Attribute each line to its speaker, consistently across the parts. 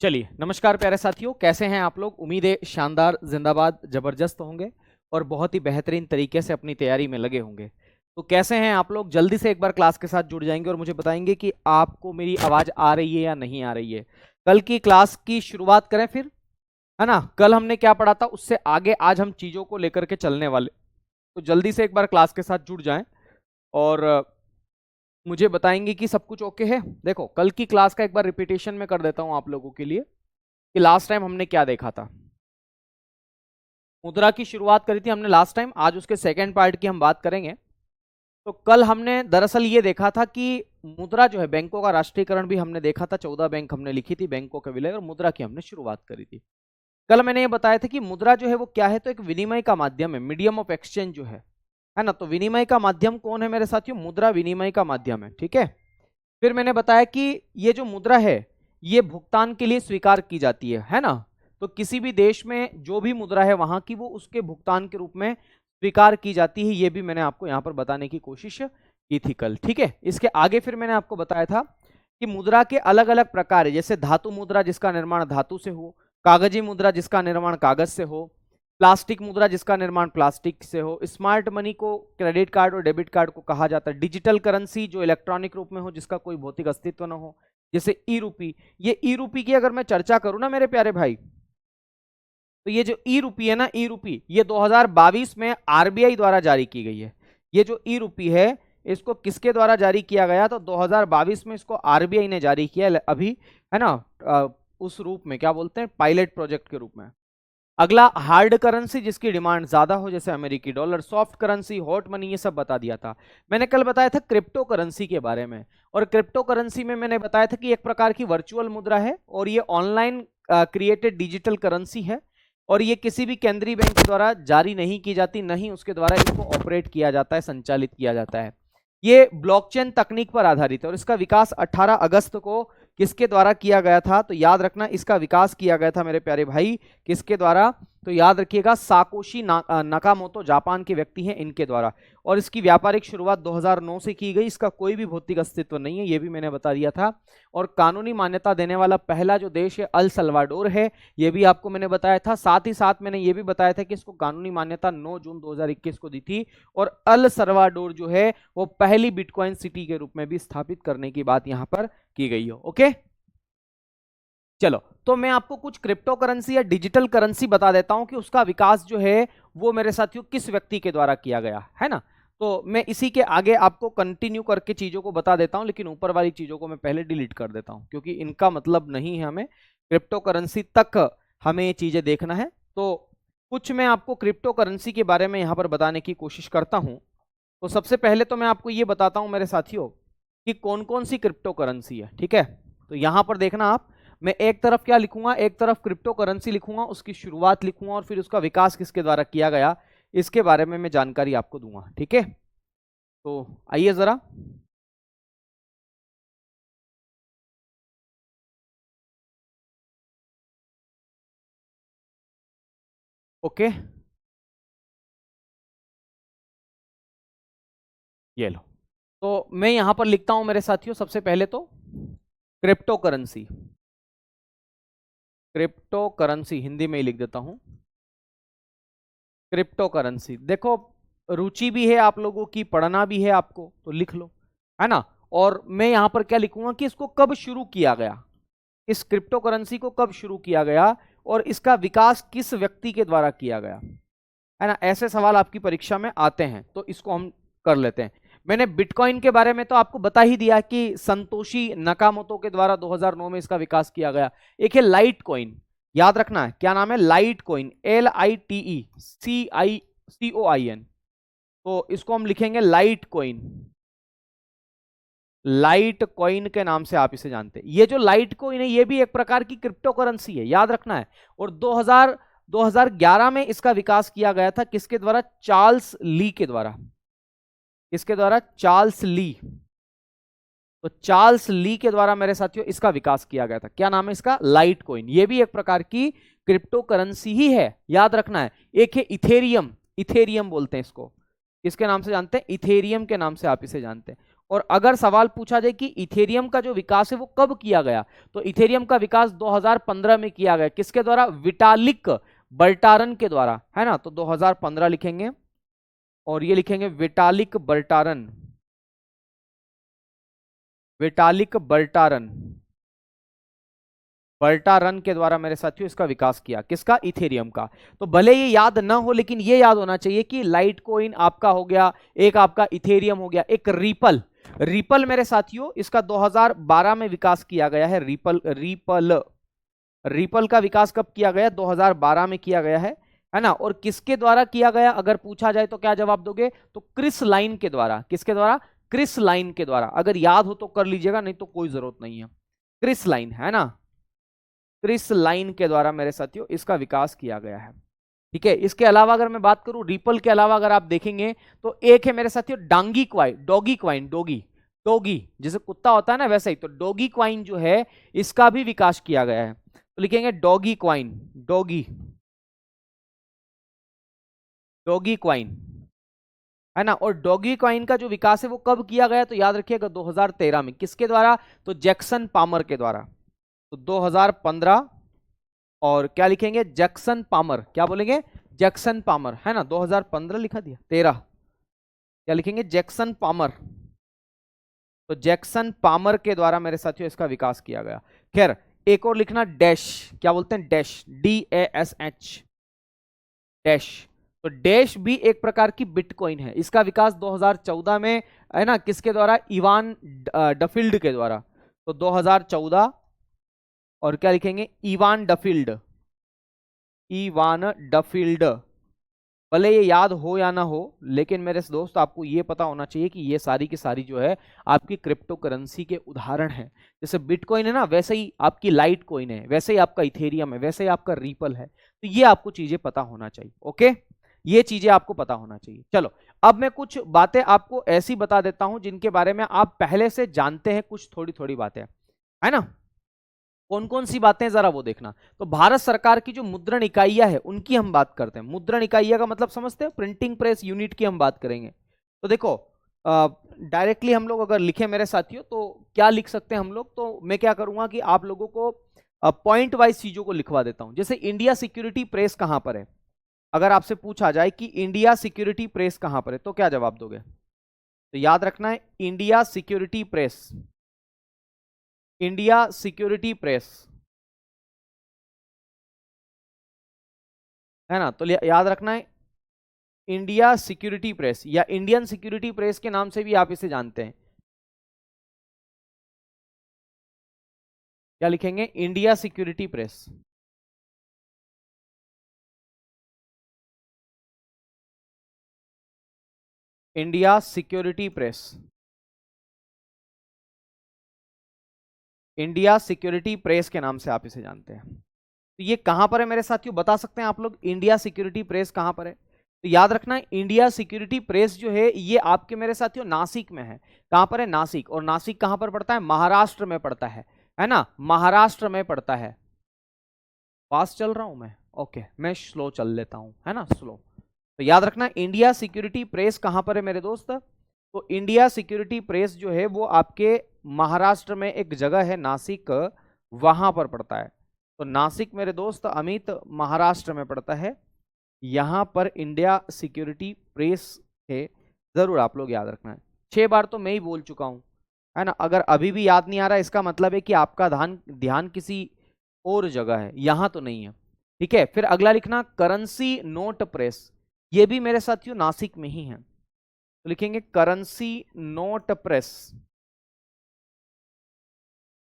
Speaker 1: चलिए, नमस्कार प्यारे साथियों, कैसे हैं आप लोग। उम्मीद है शानदार, जिंदाबाद, जबरदस्त होंगे और बहुत ही बेहतरीन तरीके से अपनी तैयारी में लगे होंगे। तो कैसे हैं आप लोग, जल्दी से एक बार क्लास के साथ जुड़ जाएंगे और मुझे बताएंगे कि आपको मेरी आवाज आ रही है या नहीं आ रही है। कल की क्लास की शुरुआत करें फिर, है ना। कल हमने क्या पढ़ा था, उससे आगे आज हम चीजों को लेकर के चलने वाले। तो जल्दी से एक बार क्लास के साथ जुड़ जाएं और मुझे बताएंगे कि सब कुछ ओके है। देखो, कल की क्लास का एक बार रिपीटेशन में कर देता हूं आप लोगों के लिए कि लास्ट टाइम हमने क्या देखा था। मुद्रा की शुरुआत करी थी हमने लास्ट टाइम, आज उसके सेकेंड पार्ट की हम बात करेंगे। तो कल हमने दरअसल ये देखा था कि मुद्रा जो है, बैंकों का राष्ट्रीयकरण भी हमने देखा था, 14 बैंक हमने लिखी थी, बैंकों का विलय, और मुद्रा की हमने शुरुआत करी थी। कल मैंने ये बताया था कि मुद्रा जो है वो क्या है, तो एक विनिमय का माध्यम है, मीडियम ऑफ एक्सचेंज जो है ना। तो विनिमय का माध्यम कौन है मेरे साथियों, मुद्रा विनिमय का माध्यम है, ठीक है। फिर मैंने बताया कि ये जो मुद्रा है ये भुगतान के लिए स्वीकार की जाती है ना। तो किसी भी देश में जो भी मुद्रा है वहां की, वो उसके भुगतान के रूप में स्वीकार की जाती है। ये भी मैंने आपको यहां पर बताने की कोशिश की थी कल, ठीक है। इसके आगे फिर मैंने आपको बताया था कि मुद्रा के अलग अलग प्रकार है, जैसे धातु मुद्रा जिसका निर्माण धातु से हो, कागजी मुद्रा जिसका निर्माण कागज से हो, प्लास्टिक मुद्रा जिसका निर्माण प्लास्टिक से हो, स्मार्ट मनी को क्रेडिट कार्ड और डेबिट कार्ड को कहा जाता है, डिजिटल करेंसी जो इलेक्ट्रॉनिक रूप में हो, जिसका कोई भौतिक अस्तित्व न हो, जैसे ई रूपी। ये ई रूपी की अगर मैं चर्चा करूं ना मेरे प्यारे भाई, तो ये जो ई रूपी है ना, ई रूपी ये 2022 में आरबीआई द्वारा जारी की गई है। ये जो ई रूपी है इसको किसके द्वारा जारी किया गया, तो 2022 में इसको आरबीआई ने जारी किया अभी, है ना। उस रूप में क्या बोलते हैं, पायलट प्रोजेक्ट के रूप में। अगला हार्ड करेंसी जिसकी डिमांड ज्यादा हो, जैसे अमेरिकी dollar, soft currency, hot money, ये सब बता दिया था। मैंने कल बताया था क्रिप्टो करेंसी के बारे में, और क्रिप्टो करेंसी में मैंने बताया था कि एक प्रकार की वर्चुअल मुद्रा है और ये ऑनलाइन क्रिएटेड डिजिटल करेंसी है, और ये किसी भी केंद्रीय बैंक के द्वारा जारी नहीं की जाती, नहीं उसके द्वारा इसको ऑपरेट किया जाता है, संचालित किया जाता है। ये ब्लॉकचेन तकनीक पर आधारित है और इसका विकास 18 अगस्त को किसके द्वारा किया गया था, तो याद रखना इसका विकास किया गया था मेरे प्यारे भाई, किसके द्वारा, तो याद रखिएगा साकोशी नकामोटो, जापान के व्यक्ति हैं, इनके द्वारा। और इसकी व्यापारिक शुरुआत 2009 से की गई। इसका कोई भी भौतिक अस्तित्व नहीं है, ये भी मैंने बता दिया था। और कानूनी मान्यता देने वाला पहला जो देश है अल सल्वाडोर है, ये भी आपको मैंने बताया था। साथ ही साथ मैंने ये भी बताया था कि इसको कानूनी मान्यता 9 जून 2021 को दी थी, और अल सल्वाडोर जो है वो पहली बिटकॉइन सिटी के रूप में भी स्थापित करने की बात यहां पर की गई हो। ओके, चलो, तो मैं आपको कुछ क्रिप्टो करेंसी या डिजिटल करेंसी बता देता हूं कि उसका विकास जो है वो मेरे साथियों किस व्यक्ति के द्वारा किया गया है ना। तो मैं इसी के आगे आपको कंटिन्यू करके चीजों को बता देता हूं, लेकिन ऊपर वाली चीजों को मैं पहले डिलीट कर देता हूं क्योंकि इनका मतलब नहीं है हमें, क्रिप्टो करेंसी तक हमें ये चीजें देखना है। तो कुछ मैं आपको क्रिप्टो करेंसी के बारे में यहां पर बताने की कोशिश करता हूं। तो सबसे पहले तो मैं आपको ये बताता हूं मेरे साथियों कि कौन कौन सी क्रिप्टो करेंसी है, ठीक है। तो यहां पर देखना आप, मैं एक तरफ क्या लिखूंगा, एक तरफ क्रिप्टो करेंसी लिखूंगा, उसकी शुरुआत लिखूंगा और फिर उसका विकास किसके द्वारा किया गया इसके बारे में मैं जानकारी आपको दूंगा, ठीक है। तो आइए जरा, ओके, ये लो। तो मैं यहां पर लिखता हूं मेरे साथियों, सबसे पहले तो crypto currency, crypto currency Hindi में ही लिख देता हूं, क्रिप्टो करेंसी। देखो, रुचि भी है आप लोगों की, पढ़ना भी है आपको, तो लिख लो, है ना। और मैं यहां पर क्या लिखूंगा कि इसको कब शुरू किया गया, इस क्रिप्टो करेंसी को कब शुरू किया गया और इसका विकास किस व्यक्ति के द्वारा किया गया, है ना। ऐसे सवाल आपकी परीक्षा में आते हैं, तो इसको हम कर लेते हैं। मैंने बिटकॉइन के बारे में तो आपको बता ही दिया कि संतोषी नकामोटो के द्वारा 2009 में इसका विकास किया गया। एक है लाइट कॉइन, याद रखना है क्या नाम है, लाइट कॉइन, LITECOIN। तो इसको हम लिखेंगे लाइट कॉइन, लाइट कॉइन के नाम से आप इसे जानते हैं। ये जो लाइट कॉइन है ये भी एक प्रकार की क्रिप्टो करेंसी है, याद रखना है। और 2011 में इसका विकास किया गया था, किसके द्वारा, चार्ल्स ली के द्वारा, किसके द्वारा, चार्ल्स ली। तो चार्ल्स ली के द्वारा मेरे साथियों इसका विकास किया गया था। क्या नाम है इसका, लाइट कॉइन। ये भी एक प्रकार की क्रिप्टो करेंसी ही है, याद रखना है। एक है इथेरियम, इथेरियम बोलते हैं इसको, किसके नाम से जानते हैं, इथेरियम के नाम से आप इसे जानते हैं। और अगर सवाल पूछा जाए कि इथेरियम का जो विकास है वो कब किया गया, तो इथेरियम का विकास 2015 में किया गया। किसके द्वारा? विटालिक बर्टारन के द्वारा, है ना। तो 2015 लिखेंगे और ये लिखेंगे विटालिक बर्टारन, विटालिक बर्टारन, बर्टारन के द्वारा मेरे साथियों इसका विकास किया। किसका? इथेरियम का। तो भले ये याद ना हो लेकिन ये याद होना चाहिए कि लाइट कोइन आपका हो गया, एक आपका इथेरियम हो गया, एक रिपल, रिपल मेरे साथियों इसका 2012 में विकास किया गया है। रिपल का विकास कब किया गया? 2012 में किया गया है ना। और किसके द्वारा किया गया अगर पूछा जाए तो क्या जवाब दोगे? तो क्रिस लाइन के द्वारा। किसके द्वारा? क्रिस लाइन के द्वारा। अगर याद हो तो कर लीजिएगा, नहीं तो कोई जरूरत नहीं है। क्रिस लाइन, है ना, क्रिस लाइन के द्वारा मेरे साथियों इसका विकास किया गया है। ठीक है। इसके अलावा अगर मैं बात करूं, रिपल के अलावा अगर आप देखेंगे तो एक है मेरे साथियों Dangi coin, doggy coin, doggy, doggy जैसे कुत्ता होता है ना वैसे ही, तो डॉगी क्वाइन जो है इसका भी विकास किया गया है। तो लिखेंगे doggy coin, doggy, doggy coin, है ना। और डॉगी क्वाइन का जो विकास है वो कब किया गया? तो याद रखिएगा 2013 में। किसके द्वारा? तो जैक्सन पामर के द्वारा। तो 2015 और क्या लिखेंगे? जैक्सन पामर, क्या बोलेंगे? जैक्सन पामर, है ना। 2015 लिखा दिया, 13 क्या लिखेंगे? Jackson Palmer. तो जैक्सन पामर के द्वारा मेरे साथियों इसका विकास किया गया। खैर एक और लिखना डैश, क्या बोलते हैं? Dash, DASH, dash. तो डैश भी एक प्रकार की बिटकॉइन है। इसका विकास 2014 में, है ना, किसके द्वारा? इवान डफील्ड के द्वारा। तो 2014 और क्या लिखेंगे? Evan Duffield, Evan Duffield. भले ये याद हो या ना हो लेकिन मेरे दोस्त आपको ये पता होना चाहिए कि ये सारी की सारी जो है आपकी क्रिप्टो करेंसी के उदाहरण है। जैसे बिटकॉइन है ना, वैसे ही आपकी लाइट कॉइन है, वैसे ही आपका इथेरियम है, वैसे ही आपका रिपल है। तो ये आपको चीजें पता होना चाहिए। ओके, ये चीजें आपको पता होना चाहिए। चलो अब मैं कुछ बातें आपको ऐसी बता देता हूं जिनके बारे में आप पहले से जानते हैं, कुछ थोड़ी थोड़ी बातें, है ना। कौन कौन सी बातें जरा वो देखना। तो भारत सरकार की जो मुद्रण इकाइयां है उनकी हम बात करते हैं। मुद्रण इकाइयां का मतलब समझते हैं? प्रिंटिंग प्रेस यूनिट की हम बात करेंगे। तो देखो डायरेक्टली हम लोग अगर लिखे मेरे साथियों तो क्या लिख सकते हैं हम लोग? तो मैं क्या करूंगा कि आप लोगों को पॉइंट वाइज चीजों को लिखवा देता हूं। जैसे इंडिया सिक्योरिटी प्रेस कहां पर है? अगर आपसे पूछा जाए कि इंडिया सिक्योरिटी प्रेस कहां पर है तो क्या जवाब दोगे? तो याद रखना है India security press, India security press, है ना। तो याद रखना है इंडिया सिक्योरिटी प्रेस या इंडियन सिक्योरिटी प्रेस के नाम से भी आप इसे जानते हैं। क्या लिखेंगे? India security press. India security press, India security press के नाम से आप इसे जानते हैं। तो ये कहां पर है मेरे साथियों? बता सकते हैं आप लोग इंडिया सिक्योरिटी प्रेस कहां पर है? तो याद रखना है इंडिया सिक्योरिटी प्रेस जो है ये आपके मेरे साथियों नासिक में है। कहां पर है? नासिक। और नासिक कहां पर पड़ता है? महाराष्ट्र में पड़ता है ना, महाराष्ट्र में पड़ता है। फास्ट चल रहा हूं मैं? ओके, मैं स्लो चल लेता हूं, है ना, स्लो। तो याद रखना इंडिया सिक्योरिटी प्रेस कहां पर है मेरे दोस्त? तो इंडिया सिक्योरिटी प्रेस जो है वो आपके महाराष्ट्र में एक जगह है नासिक, वहां पर पड़ता है। तो नासिक मेरे दोस्त अमित महाराष्ट्र में पड़ता है, यहां पर इंडिया सिक्योरिटी प्रेस है। जरूर आप लोग याद रखना है। 6 बार तो मैं ही बोल चुका हूं, है ना। अगर अभी भी याद नहीं आ रहा इसका मतलब है कि आपका ध्यान किसी और जगह है, यहां तो नहीं है। ठीक है। फिर अगला लिखना करेंसी नोट प्रेस, ये भी मेरे साथियों नासिक में ही है। तो लिखेंगे currency note press,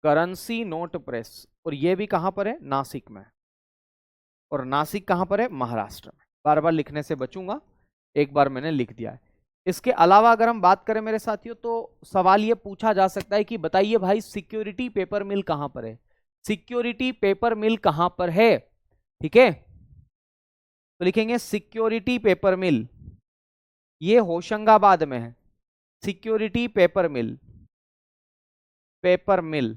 Speaker 1: currency note press. और ये भी कहां पर है? नासिक में। और नासिक कहां पर है? महाराष्ट्र में। बार बार लिखने से बचूंगा, एक बार मैंने लिख दिया है। इसके अलावा अगर हम बात करें मेरे साथियों तो सवाल ये पूछा जा सकता है कि बताइए भाई सिक्योरिटी पेपर मिल कहां पर है? सिक्योरिटी पेपर मिल कहां पर है? ठीक है। तो लिखेंगे सिक्योरिटी पेपर मिल, ये होशंगाबाद में है। सिक्योरिटी पेपर मिल, पेपर मिल।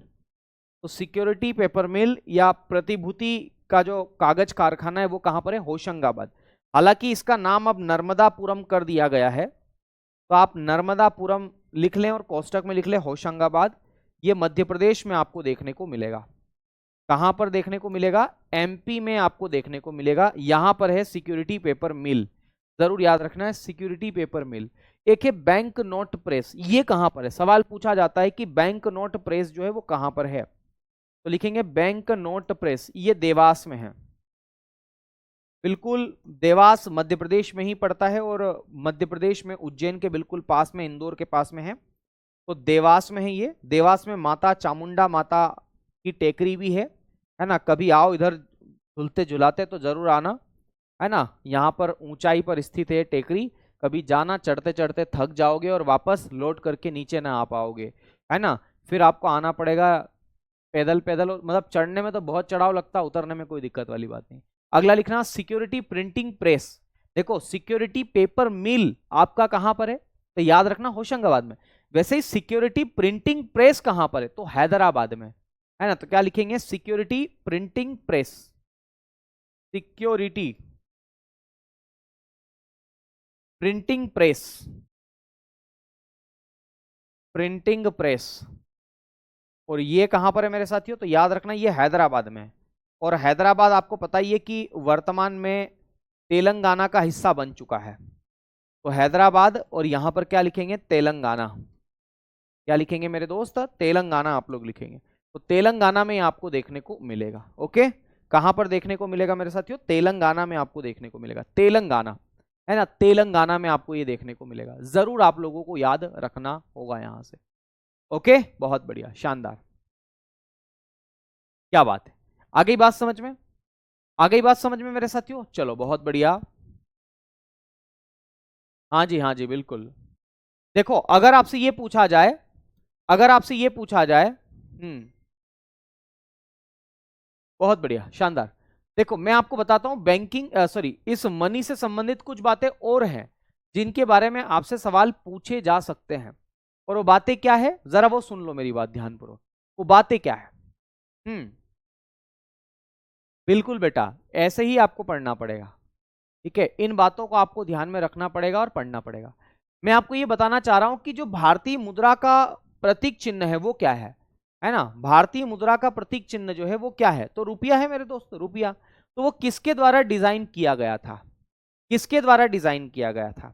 Speaker 1: तो सिक्योरिटी पेपर मिल या प्रतिभूति का जो कागज कारखाना है वो कहां पर है? होशंगाबाद। हालांकि इसका नाम अब नर्मदापुरम कर दिया गया है, तो आप नर्मदापुरम लिख लें और कोष्टक में लिख लें होशंगाबाद। ये मध्य प्रदेश में आपको देखने को मिलेगा। कहां पर देखने को मिलेगा? एमपी में आपको देखने को मिलेगा। यहां पर है सिक्योरिटी पेपर मिल, जरूर याद रखना है, सिक्योरिटी पेपर मिल। एक है बैंक नोट प्रेस, ये कहां पर है? सवाल पूछा जाता है कि बैंक नोट प्रेस जो है वो कहां पर है, तो लिखेंगे बैंक नोट प्रेस, ये देवास में है। बिल्कुल देवास मध्य प्रदेश में ही पड़ता है और मध्य प्रदेश में उज्जैन के बिल्कुल पास में, इंदौर के पास में है, तो देवास में है ये। देवास में माता चामुंडा माता की टेकरी भी है ना। कभी आओ इधर झूलते झुलाते तो जरूर आना, है ना। यहाँ पर ऊंचाई पर स्थित है टेकरी, कभी जाना, चढ़ते चढ़ते थक जाओगे और वापस लौट करके नीचे ना आ पाओगे, है ना। फिर आपको आना पड़ेगा पैदल पैदल, मतलब चढ़ने में तो बहुत चढ़ाव लगता है, उतरने में कोई दिक्कत वाली बात नहीं। अगला लिखना सिक्योरिटी प्रिंटिंग प्रेस। देखो सिक्योरिटी पेपर मिल आपका कहां पर है, तो याद रखना होशंगाबाद में। वैसे ही सिक्योरिटी प्रिंटिंग प्रेस कहां पर है, तो हैदराबाद में, है ना। तो क्या लिखेंगे? Security printing press, security printing press, printing press. और ये कहां पर है मेरे साथियों? तो याद रखना ये हैदराबाद में। और हैदराबाद आपको पता ही है कि वर्तमान में तेलंगाना का हिस्सा बन चुका है। तो हैदराबाद और यहां पर क्या लिखेंगे? तेलंगाना। क्या लिखेंगे मेरे दोस्त? तेलंगाना आप लोग लिखेंगे। तो तेलंगाना में आपको देखने को मिलेगा। ओके, कहां पर देखने को मिलेगा मेरे साथियों? तेलंगाना में आपको देखने को मिलेगा। तेलंगाना, है ना, तेलंगाना में आपको ये देखने को मिलेगा। जरूर आप लोगों को याद रखना होगा यहां से। ओके, बहुत बढ़िया, शानदार, क्या बात है। आ गई बात समझ में? आ गई बात समझ में मेरे साथियों? चलो बहुत बढ़िया। हाँ जी बिल्कुल। देखो अगर आपसे ये पूछा जाए, अगर आपसे ये पूछा जाए, बहुत बढ़िया, शानदार। देखो मैं आपको बताता हूं, बैंकिंग सॉरी इस मनी से संबंधित कुछ बातें और हैं जिनके बारे में आपसे सवाल पूछे जा सकते हैं। और वो बातें क्या है, जरा वो सुन लो मेरी बात ध्यानपूर्वक। वो बातें क्या है? बिल्कुल बेटा, ऐसे ही आपको पढ़ना पड़ेगा। ठीक है, इन बातों को आपको ध्यान में रखना पड़ेगा और पढ़ना पड़ेगा। मैं आपको ये बताना चाह रहा हूं कि जो भारतीय मुद्रा का प्रतीक चिन्ह है वो क्या है ना। भारतीय मुद्रा का प्रतीक चिन्ह जो है वो क्या है? तो रुपया है मेरे दोस्त, रुपया। तो वो किसके द्वारा डिजाइन किया गया था? किसके द्वारा डिजाइन किया गया था,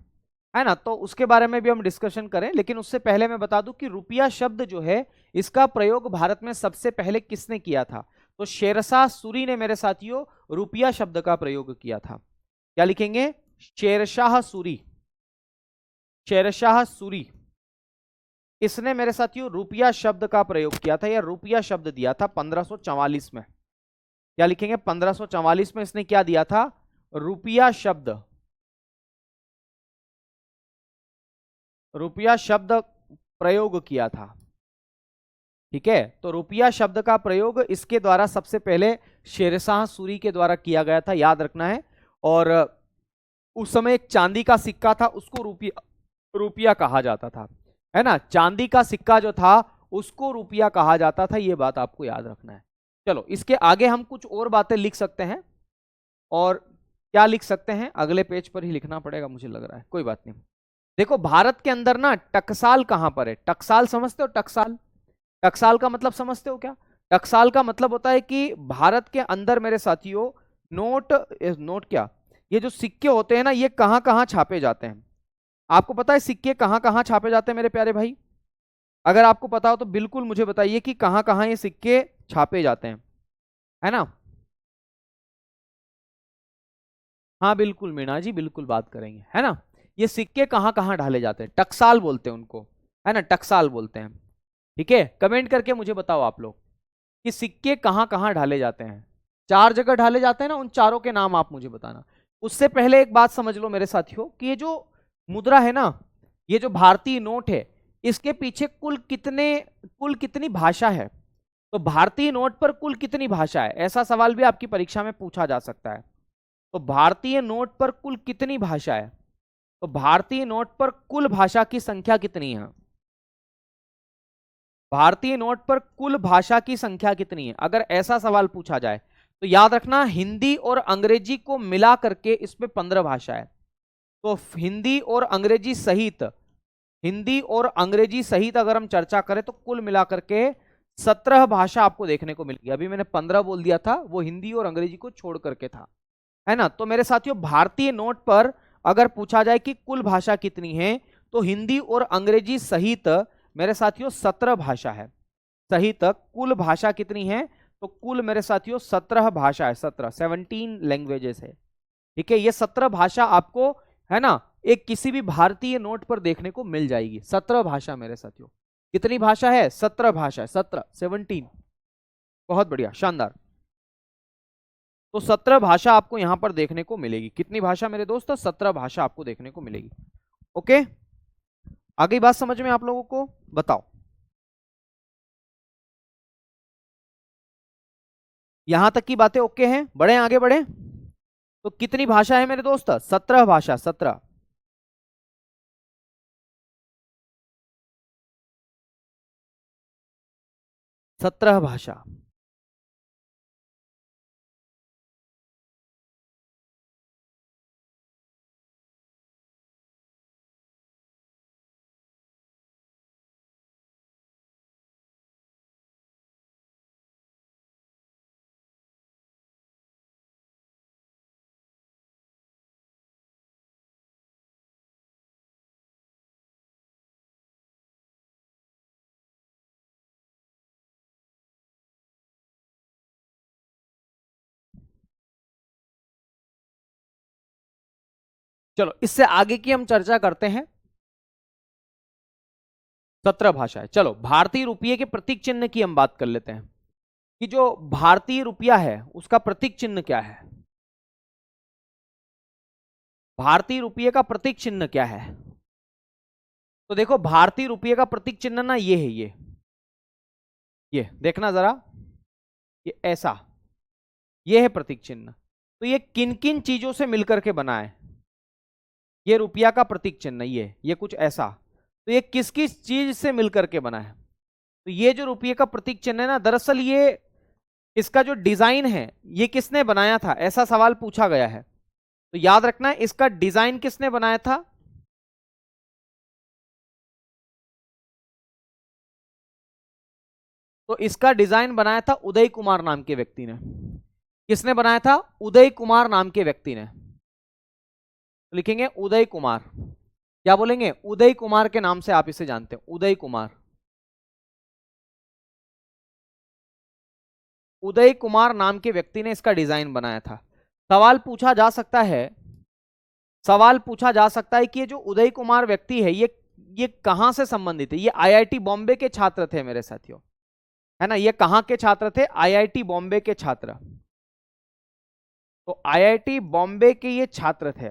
Speaker 1: है ना। तो उसके बारे में भी हम डिस्कशन करें, लेकिन उससे पहले मैं बता दूं कि रुपया शब्द जो है इसका प्रयोग भारत में सबसे पहले किसने किया था? तो शेरशाह सूरी ने मेरे साथियों रुपया शब्द का प्रयोग किया था। क्या लिखेंगे? शेरशाह सूरी, शेरशाह सूरी, इसने मेरे साथियों रुपया शब्द का प्रयोग किया था, या रुपया शब्द दिया था 1544 में। क्या लिखेंगे? 1544 में इसने क्या दिया था? रुपया शब्द, रुपया शब्द प्रयोग किया था। ठीक है, तो रुपया शब्द का प्रयोग इसके द्वारा सबसे पहले शेरशाह सूरी के द्वारा किया गया था, याद रखना है। और उस समय एक चांदी का सिक्का था, उसको रुपया रुपया कहा जाता था, है ना। चांदी का सिक्का जो था उसको रुपया कहा जाता था, ये बात आपको याद रखना है। चलो इसके आगे हम कुछ और बातें लिख सकते हैं। और क्या लिख सकते हैं? अगले पेज पर ही लिखना पड़ेगा मुझे लग रहा है, कोई बात नहीं। देखो भारत के अंदर ना टकसाल कहां पर है? टकसाल समझते हो? टकसाल, टकसाल का मतलब समझते हो क्या? टकसाल का मतलब होता है कि भारत के अंदर मेरे साथियों नोट, नोट क्या, ये जो सिक्के होते हैं ना, ये कहां कहां छापे जाते हैं? आपको पता है सिक्के कहां कहां छापे जाते हैं मेरे प्यारे भाई? अगर आपको पता हो तो बिल्कुल मुझे बताइए कि कहां कहां ये सिक्के छापे जाते हैं, है ना। हाँ बिल्कुल मीना जी, बिल्कुल बात करेंगे, है ना। ये सिक्के कहां कहां ढाले जाते हैं? टकसाल बोलते हैं उनको, है ना, टकसाल बोलते हैं। ठीक है, कमेंट करके मुझे बताओ आप लोग कि सिक्के कहां कहां ढाले जाते हैं। 4 जगह ढाले जाते हैं ना, उन चारों के नाम आप मुझे बताना। उससे पहले एक बात समझ लो मेरे साथियों कि ये जो मुद्रा है ना, ये जो भारतीय नोट है, इसके पीछे कुल कितनी भाषा है? तो भारतीय नोट पर कुल कितनी भाषा है, ऐसा सवाल भी आपकी परीक्षा में पूछा जा सकता है। तो भारतीय नोट पर कुल कितनी भाषा है? तो भारतीय नोट पर कुल भाषा की संख्या कितनी है? भारतीय नोट पर कुल भाषा की संख्या कितनी है? अगर ऐसा सवाल पूछा जाए तो याद रखना हिंदी और अंग्रेजी को मिला करके इसमें 15 भाषा है। तो हिंदी और अंग्रेजी सहित हिंदी और अंग्रेजी सहित अगर हम चर्चा करें तो कुल मिलाकर के 17 भाषा आपको देखने को मिलेगी। अभी मैंने 15 बोल दिया था, वो हिंदी और अंग्रेजी को छोड़ करके था, है ना। तो मेरे साथियों भारतीय नोट पर अगर पूछा जाए कि कुल भाषा कितनी है, तो हिंदी और अंग्रेजी सहित मेरे साथियों 17 भाषा है। सहित कुल भाषा कितनी है, तो कुल मेरे साथियों 17 भाषा है, 17 लैंग्वेजेस है। ठीक है, ये 17 भाषा आपको, है ना, एक किसी भी भारतीय नोट पर देखने को मिल जाएगी। 17 भाषा मेरे साथियों, कितनी भाषा है, 17 भाषा है, 17 बहुत बढ़िया, शानदार। तो 17 भाषा आपको यहां पर देखने को मिलेगी। कितनी भाषा मेरे दोस्त, 17 भाषा आपको देखने को मिलेगी। ओके, आगे बात समझ में आप लोगों को, बताओ यहां तक की बातें ओके हैं, बढ़े आगे बढ़े। तो कितनी भाषा है मेरे दोस्त, 17 भाषा, 17। सत्रह भाषा। चलो इससे आगे की हम चर्चा करते हैं। 17 भाषाएं। चलो भारतीय रुपये के प्रतीक चिन्ह की हम बात कर लेते हैं कि जो भारतीय रुपया है उसका प्रतीक चिन्ह क्या है। भारतीय रुपये का प्रतीक चिन्ह क्या है, तो देखो भारतीय रुपये का प्रतीक चिन्ह ना ये है, ये देखना जरा, ये ऐसा, ये है प्रतीक चिन्ह। तो ये किन किन चीजों से मिलकर के बना है, ये रुपया का प्रतीक चिन्ह, ये कुछ ऐसा। तो ये किस किस चीज से मिलकर के बना है, तो ये जो रुपये का प्रतीक चिन्ह है ना, दरअसल ये इसका जो डिजाइन है ये किसने बनाया था, ऐसा सवाल पूछा गया है। तो याद रखना है इसका डिजाइन किसने बनाया था, तो इसका डिजाइन बनाया था उदय कुमार नाम के व्यक्ति ने। किसने बनाया था, उदय कुमार नाम के व्यक्ति ने। तो लिखेंगे उदय कुमार, क्या बोलेंगे, उदय कुमार के नाम से आप इसे जानते हैं, उदय कुमार। उदय कुमार नाम के व्यक्ति ने इसका डिजाइन बनाया था। सवाल पूछा जा सकता है, सवाल पूछा जा सकता है कि ये जो उदय कुमार व्यक्ति है ये कहां से संबंधित है। ये आईआईटी बॉम्बे के छात्र थे मेरे साथियों, है ना। ये कहां के छात्र थे, आईआईटी बॉम्बे के छात्र। तो आईआईटी बॉम्बे के ये छात्र थे,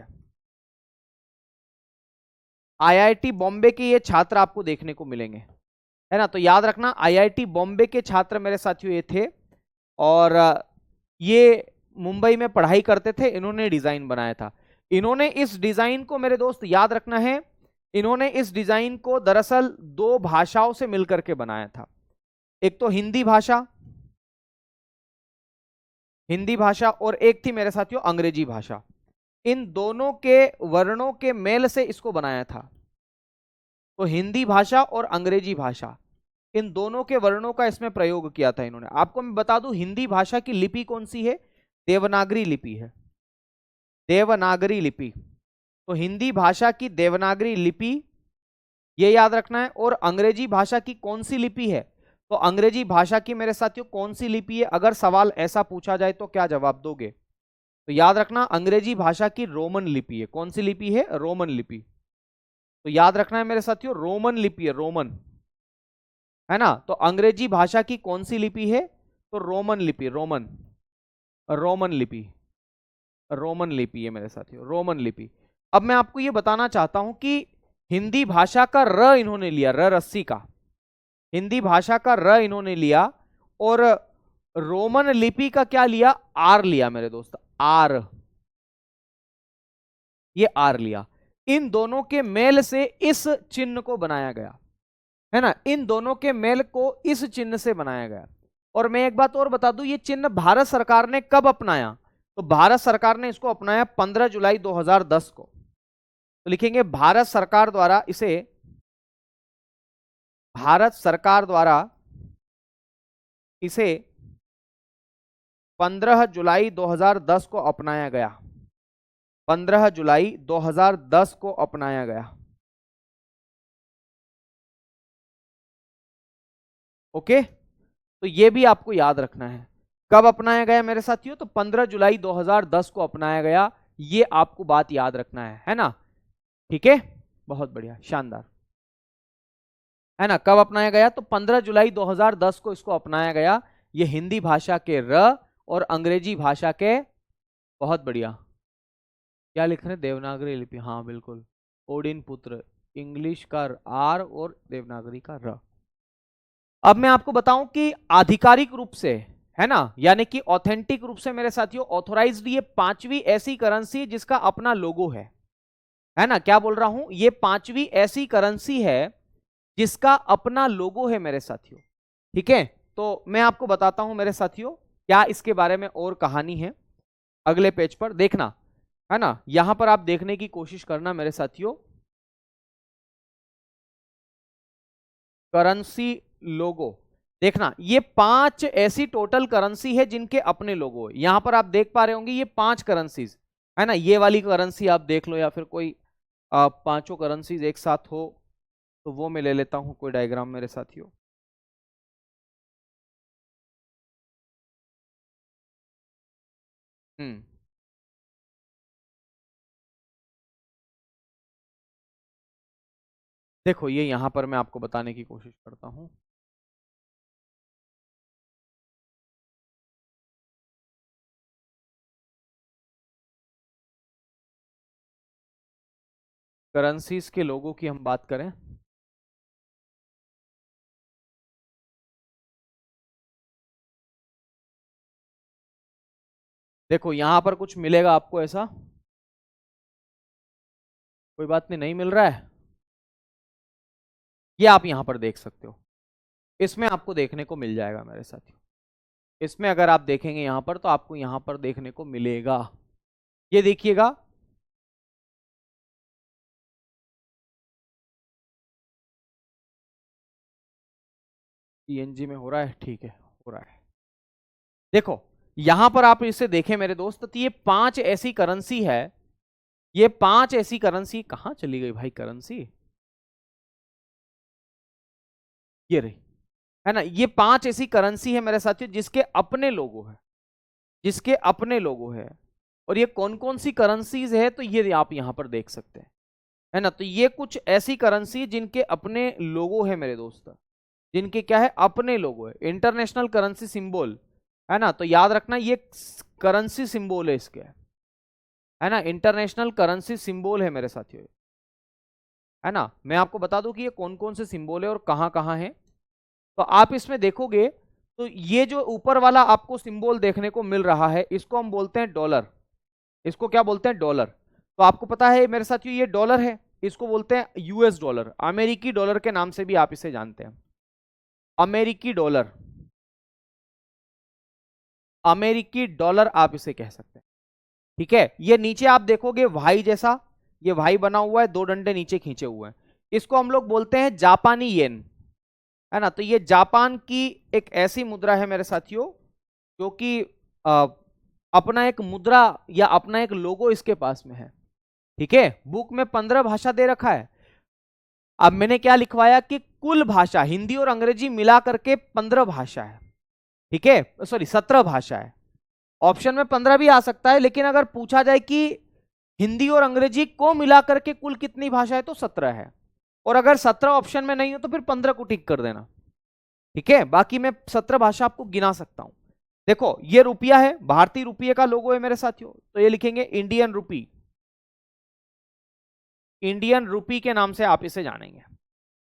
Speaker 1: आईआईटी बॉम्बे के ये छात्र आपको देखने को मिलेंगे, है ना। तो याद रखना आईआईटी बॉम्बे के छात्र मेरे साथियों ये थे, और ये मुंबई में पढ़ाई करते थे, इन्होंने डिजाइन बनाया था। इन्होंने इस डिजाइन को मेरे दोस्त याद रखना है, इन्होंने इस डिजाइन को दरअसल 2 भाषाओं से मिलकर के बनाया था। एक तो हिंदी भाषा, हिंदी भाषा, और एक थी मेरे साथियों अंग्रेजी भाषा। इन दोनों के वर्णों के मेल से इसको बनाया था। तो हिंदी भाषा और अंग्रेजी भाषा, इन दोनों के वर्णों का इसमें प्रयोग किया था इन्होंने। आपको मैं बता दूं हिंदी भाषा की लिपि कौन सी है, देवनागरी लिपि है, देवनागरी लिपि। तो हिंदी भाषा की देवनागरी लिपि, ये याद रखना है। और अंग्रेजी भाषा की कौन सी लिपि है, तो अंग्रेजी भाषा की मेरे साथियों कौन सी लिपि है, अगर सवाल ऐसा पूछा जाए तो क्या जवाब दोगे। तो याद रखना अंग्रेजी भाषा की रोमन लिपि है। कौन सी लिपि है, रोमन लिपि। तो याद रखना है मेरे साथियों रोमन लिपि है, रोमन, है ना। तो अंग्रेजी भाषा की कौन सी लिपि है, तो रोमन लिपि, रोमन, रोमन लिपि, रोमन लिपि है मेरे साथियों, रोमन लिपि। अब मैं आपको यह बताना चाहता हूं कि हिंदी भाषा का र इन्होंने लिया, र रस्सी का, हिंदी भाषा का र इन्होंने लिया, और रोमन लिपि का क्या लिया, आर लिया मेरे दोस्त, आर, ये आर लिया। इन दोनों के मेल से इस चिन्ह को बनाया गया, है ना। इन दोनों के मेल को इस चिन्ह से बनाया गया। और मैं एक बात और बता दूं, ये चिन्ह भारत सरकार ने कब अपनाया, तो भारत सरकार ने इसको अपनाया 15 जुलाई 2010 को। तो लिखेंगे भारत सरकार द्वारा इसे भारत सरकार द्वारा इसे 15 जुलाई 2010 को अपनाया गया। 15 जुलाई 2010 को अपनाया गया। ओके, तो ये भी आपको याद रखना है। कब अपनाया गया मेरे साथियों? तो 15 जुलाई 2010 को अपनाया गया। ये आपको बात याद रखना है ना? ठीक है, बहुत बढ़िया, शानदार, है ना? कब अपनाया गया? तो 15 जुलाई 2010 को इसको अपनाया गया। ये हिंदी भाषा के र और अंग्रेजी भाषा के, बहुत बढ़िया, क्या लिख रहे हैं? देवनागरी लिपि, हाँ बिल्कुल, ओडिन पुत्र, इंग्लिश का आर और देवनागरी का र। अब मैं आपको बताऊं कि आधिकारिक रूप से, है ना, यानी कि ऑथेंटिक रूप से मेरे साथियों, ऑथोराइज्ड, ये पांचवी ऐसी करेंसी जिसका अपना लोगो है ना? क्या बोल रहा हूं? ये पांचवी ऐसी करेंसी है जिसका अपना लोगो है मेरे साथियों। ठीक है, तो मैं आपको बताता हूं मेरे साथियों क्या इसके बारे में और कहानी है। अगले पेज पर देखना, है ना, यहां पर आप देखने की कोशिश करना मेरे साथियों। करेंसी लोगो देखना, ये 5 ऐसी टोटल करेंसी है जिनके अपने लोगो है। यहां पर आप देख पा रहे होंगे ये 5 करेंसीज, है ना? ये वाली करेंसी आप देख लो, या फिर कोई पांचों करेंसीज एक साथ हो तो वो मैं ले लेता हूं कोई डायग्राम मेरे साथियों। हम्म, देखो ये यहां पर मैं आपको बताने की कोशिश करता हूं। करेंसीज के लोगों की हम बात करें, देखो यहां पर कुछ मिलेगा आपको ऐसा, कोई बात नहीं, नहीं मिल रहा है, ये आप यहां पर देख सकते हो। इसमें आपको देखने को मिल जाएगा मेरे साथियों। इसमें अगर आप देखेंगे यहां पर तो आपको यहां पर देखने को मिलेगा, ये देखिएगा। पीएनजी में हो रहा है, ठीक है, हो रहा है। देखो यहां पर आप इसे देखें मेरे दोस्त, तो ये 5 ऐसी करेंसी है, ये 5 ऐसी करेंसी, कहां चली गई भाई करेंसी? ये रही, है ना? ये 5 ऐसी करेंसी है मेरे साथियों जिसके अपने लोगो है, जिसके अपने लोगो है। और ये कौन कौन सी करेंसीज है तो ये आप यहां पर देख सकते हैं, है ना? तो ये कुछ ऐसी करेंसी जिनके अपने लोगो है मेरे दोस्त, जिनके क्या है? अपने लोगो है, इंटरनेशनल करेंसी सिंबल, है ना? तो याद रखना ये करेंसी सिंबल है इसके, है ना? इंटरनेशनल करेंसी सिंबल है मेरे साथियों, है ना? मैं आपको बता दूं कि ये कौन कौन से सिंबल है और कहां कहां है। तो आप इसमें देखोगे तो ये जो ऊपर वाला आपको सिंबल देखने को मिल रहा है इसको हम बोलते हैं डॉलर। इसको क्या बोलते हैं? डॉलर। तो आपको पता है मेरे साथियों ये डॉलर है, इसको बोलते हैं यूएस डॉलर, अमेरिकी डॉलर के नाम से भी आप इसे जानते हैं, अमेरिकी डॉलर, अमेरिकी डॉलर आप इसे कह सकते हैं। ठीक है, ये नीचे आप देखोगे वाई जैसा, ये वाई बना हुआ है, 2 डंडे नीचे खींचे हुए हैं, इसको हम लोग बोलते हैं जापानी येन, है ना? तो ये जापान की एक ऐसी मुद्रा है मेरे साथियों जो कि अपना एक मुद्रा या अपना एक लोगो इसके पास में है। ठीक है, बुक में 15 भाषा दे रखा है। अब मैंने क्या लिखवाया कि कुल भाषा हिंदी और अंग्रेजी मिला करके 15 भाषा है। ठीक है, सॉरी 17 भाषा है। ऑप्शन में 15 भी आ सकता है, लेकिन अगर पूछा जाए कि हिंदी और अंग्रेजी को मिला करके कुल कितनी भाषा है तो 17 है। और अगर 17 ऑप्शन में नहीं हो तो फिर 15 को टिक कर देना। ठीक है, बाकी मैं 17 भाषा आपको गिना सकता हूं। देखो ये रुपया है, भारतीय रुपये का लोगो है मेरे साथियों, तो ये लिखेंगे इंडियन रुपी, इंडियन रुपी के नाम से आप इसे जानेंगे।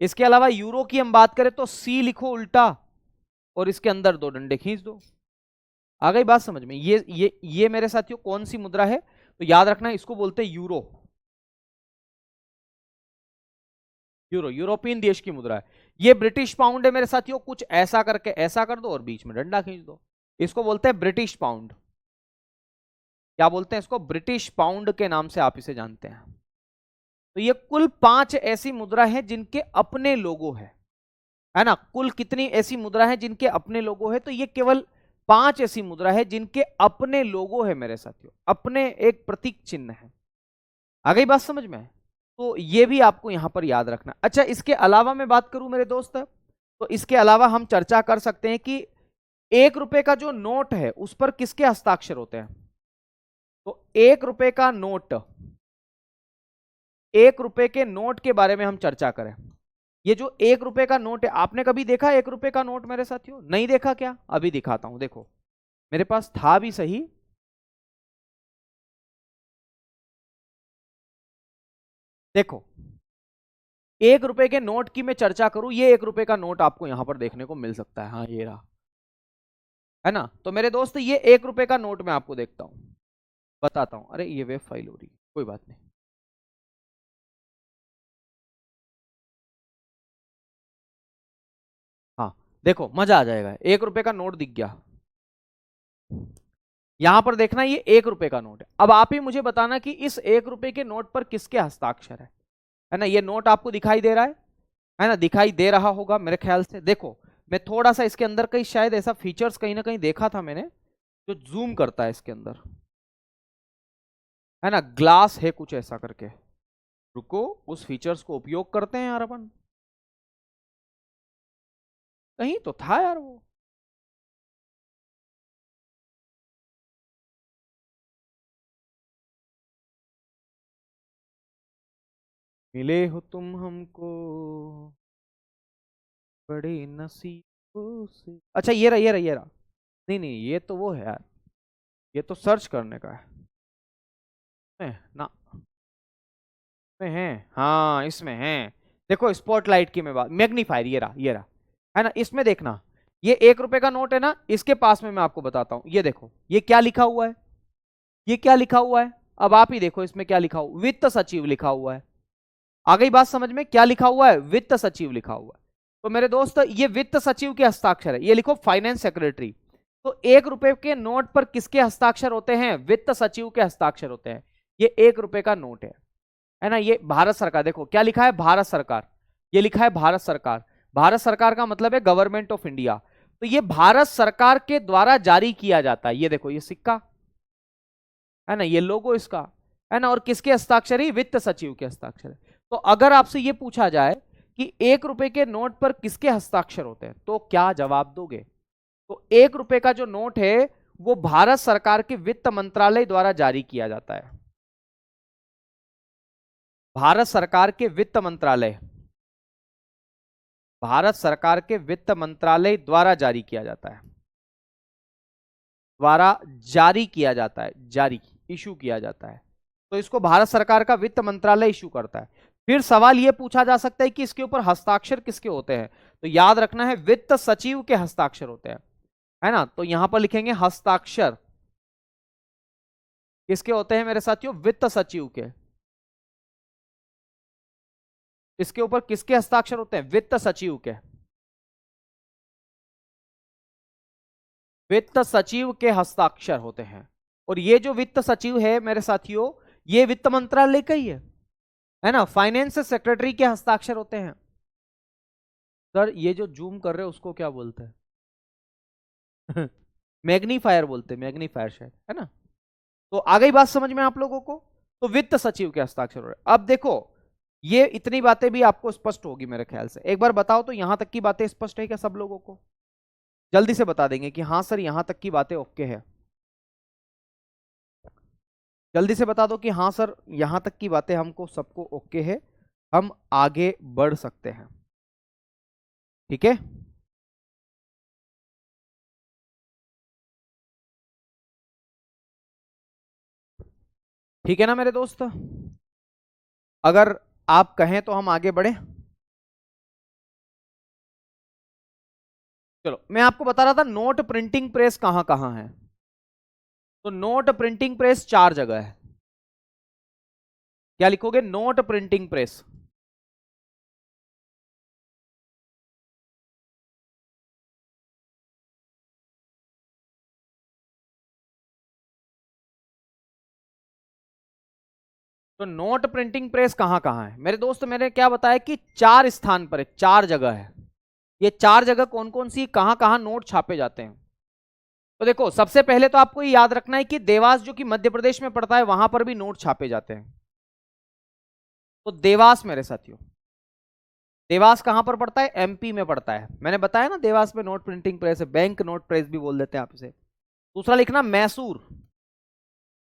Speaker 1: इसके अलावा यूरो की हम बात करें तो सी लिखो उल्टा और इसके अंदर 2 डंडे खींच दो। आ गई बात समझ में? ये मेरे साथियों कौन सी मुद्रा है तो याद रखना इसको बोलते हैं यूरो, यूरो यूरोपियन देश की मुद्रा है। ये ब्रिटिश पाउंड है मेरे साथियों, कुछ ऐसा करके ऐसा कर दो और बीच में डंडा खींच दो, इसको बोलते हैं ब्रिटिश पाउंड। क्या बोलते हैं इसको? ब्रिटिश पाउंड के नाम से आप इसे जानते हैं। तो ये कुल 5 ऐसी मुद्रा है जिनके अपने लोगो है, है ना। कुल कितनी ऐसी मुद्रा है जिनके अपने लोगो है, तो ये केवल 5 ऐसी मुद्रा है जिनके अपने लोगो है मेरे साथियों, अपने एक प्रतीक चिन्ह है। आ गई बात समझ में? तो ये भी आपको यहां पर याद रखना। अच्छा, इसके अलावा मैं बात करूं मेरे दोस्त, तो इसके अलावा हम चर्चा कर सकते हैं कि 1 रुपए का जो नोट है उस पर किसके हस्ताक्षर होते हैं। तो 1 रुपए का नोट, 1 रुपए के नोट के बारे में हम चर्चा करें। ये जो 1 रुपए का नोट है, आपने कभी देखा 1 रुपए का नोट मेरे साथियों? नहीं देखा क्या? अभी दिखाता हूं, देखो मेरे पास था भी सही। देखो, 1 रुपए के नोट की मैं चर्चा करूं, ये 1 रुपए का नोट आपको यहां पर देखने को मिल सकता है। हाँ, ये रहा, है ना। तो मेरे दोस्त, ये 1 रुपए का नोट मैं आपको देखता हूं, बताता हूं। अरे ये वेब फाइल हो रही है, कोई बात नहीं। हाँ, देखो मजा आ जाएगा। 1 रुपए का नोट दिख गया, यहां पर देखना, ये 1 रुपए का नोट है। अब आप ही मुझे बताना कि इस 1 रुपए के नोट पर किसके हस्ताक्षर है ना। ये नोट आपको दिखाई दे रहा है ना, दिखाई दे रहा होगा मेरे ख्याल से। देखो, मैं थोड़ा सा इसके अंदर कहीं शायद ऐसा फीचर्स कहीं ना कहीं देखा था मैंने, जो जूम करता है इसके अंदर, है ना, ग्लास है कुछ ऐसा करके। रुको, उस फीचर्स को उपयोग करते हैं यार अपन। कहीं तो था यार वो। मिले हो तुम हमको बड़े नसीबों से। अच्छा, ये रहा, ये रहा, ये रहा। नहीं नहीं, ये तो वो है यार, ये तो सर्च करने का ना, में है। हाँ, इसमें है। देखो, स्पॉटलाइट की मैं बात, मैग्नीफायर, ये रहा, ये रहा, है ना। इसमें देखना, ये 1 रुपए का नोट है ना, इसके पास में मैं आपको बताता हूं। ये देखो, ये क्या लिखा हुआ है, ये क्या लिखा हुआ है। अब आप ही देखो इसमें क्या लिखा हुआ, वित्त सचिव लिखा हुआ है। आ गई बात समझ में? क्या लिखा हुआ है? वित्त सचिव लिखा हुआ है। तो मेरे दोस्त, ये वित्त सचिव के हस्ताक्षर है। ये लिखो फाइनेंस सेक्रेटरी। तो 1 रुपए के नोट पर किसके हस्ताक्षर होते हैं? वित्त सचिव के हस्ताक्षर होते हैं। ये 1 रुपए का नोट है ना। ये भारत सरकार, देखो क्या लिखा है, भारत सरकार। ये लिखा है भारत सरकार। भारत सरकार का मतलब है गवर्नमेंट ऑफ इंडिया। तो ये भारत सरकार के द्वारा जारी किया जाता है। ये देखो, ये सिक्का है ना, ये लोगो इसका, है ना। और किसके हस्ताक्षर है? वित्त सचिव के हस्ताक्षर है। तो अगर आपसे ये पूछा जाए कि 1 रुपए के नोट पर किसके हस्ताक्षर होते हैं, तो क्या जवाब दोगे? तो 1 रुपए का जो नोट है वो भारत सरकार के वित्त मंत्रालय द्वारा जारी किया जाता है। भारत सरकार के वित्त मंत्रालय, भारत सरकार के वित्त मंत्रालय द्वारा जारी किया जाता है, द्वारा जारी किया जाता है, जारी, इशू किया जाता है। तो इसको भारत सरकार का वित्त मंत्रालय इशू करता है। फिर सवाल यह पूछा जा सकता है कि इसके ऊपर हस्ताक्षर किसके होते हैं, तो याद रखना है वित्त सचिव के हस्ताक्षर होते हैं, है ना। तो यहां पर लिखेंगे हस्ताक्षर किसके होते हैं मेरे साथियों? वित्त सचिव के। इसके ऊपर किसके हस्ताक्षर होते हैं? वित्त सचिव के। वित्त सचिव के हस्ताक्षर होते हैं। और ये जो वित्त सचिव है मेरे साथियों, ये वित्त मंत्रालय का ही है ना। फाइनेंस सेक्रेटरी के हस्ताक्षर होते हैं। सर, ये जो जूम कर रहे हो उसको क्या बोलते हैं? मैग्नीफायर बोलते हैं, मैग्नीफायर शायद, है ना। तो आ गई बात समझ में आप लोगों को? तो वित्त सचिव के हस्ताक्षर हो रहे हैं। अब देखो, ये इतनी बातें भी आपको स्पष्ट होगी मेरे ख्याल से। एक बार बताओ तो, यहां तक की बातें स्पष्ट है क्या सब लोगों को? जल्दी से बता देंगे कि हाँ सर, यहां तक की बातें ओके है। जल्दी से बता दो कि हाँ सर, यहां तक की बातें हमको सबको ओके है, हम आगे बढ़ सकते हैं। ठीक है, ठीक है ना मेरे दोस्त? अगर आप कहें तो हम आगे बढ़े। चलो, मैं आपको बता रहा था नोट प्रिंटिंग प्रेस कहां कहां है। तो नोट प्रिंटिंग प्रेस 4 जगह है। क्या लिखोगे? Note printing press. तो नोट प्रिंटिंग प्रेस कहां कहां है मेरे दोस्त? मैंने क्या बताया कि 4 स्थान पर है, 4 जगह है। ये 4 जगह कौन कौन सी, कहां कहां नोट छापे जाते हैं? तो देखो, सबसे पहले तो आपको ये याद रखना है कि देवास जो कि मध्य प्रदेश में पड़ता है, वहां पर भी नोट छापे जाते हैं। तो देवास मेरे साथियों, देवास कहां पर पड़ता है? एमपी में पड़ता है। मैंने बताया ना, देवास में नोट प्रिंटिंग प्रेस है, बैंक नोट प्रेस भी बोल देते हैं आप इसे। दूसरा लिखना मैसूर,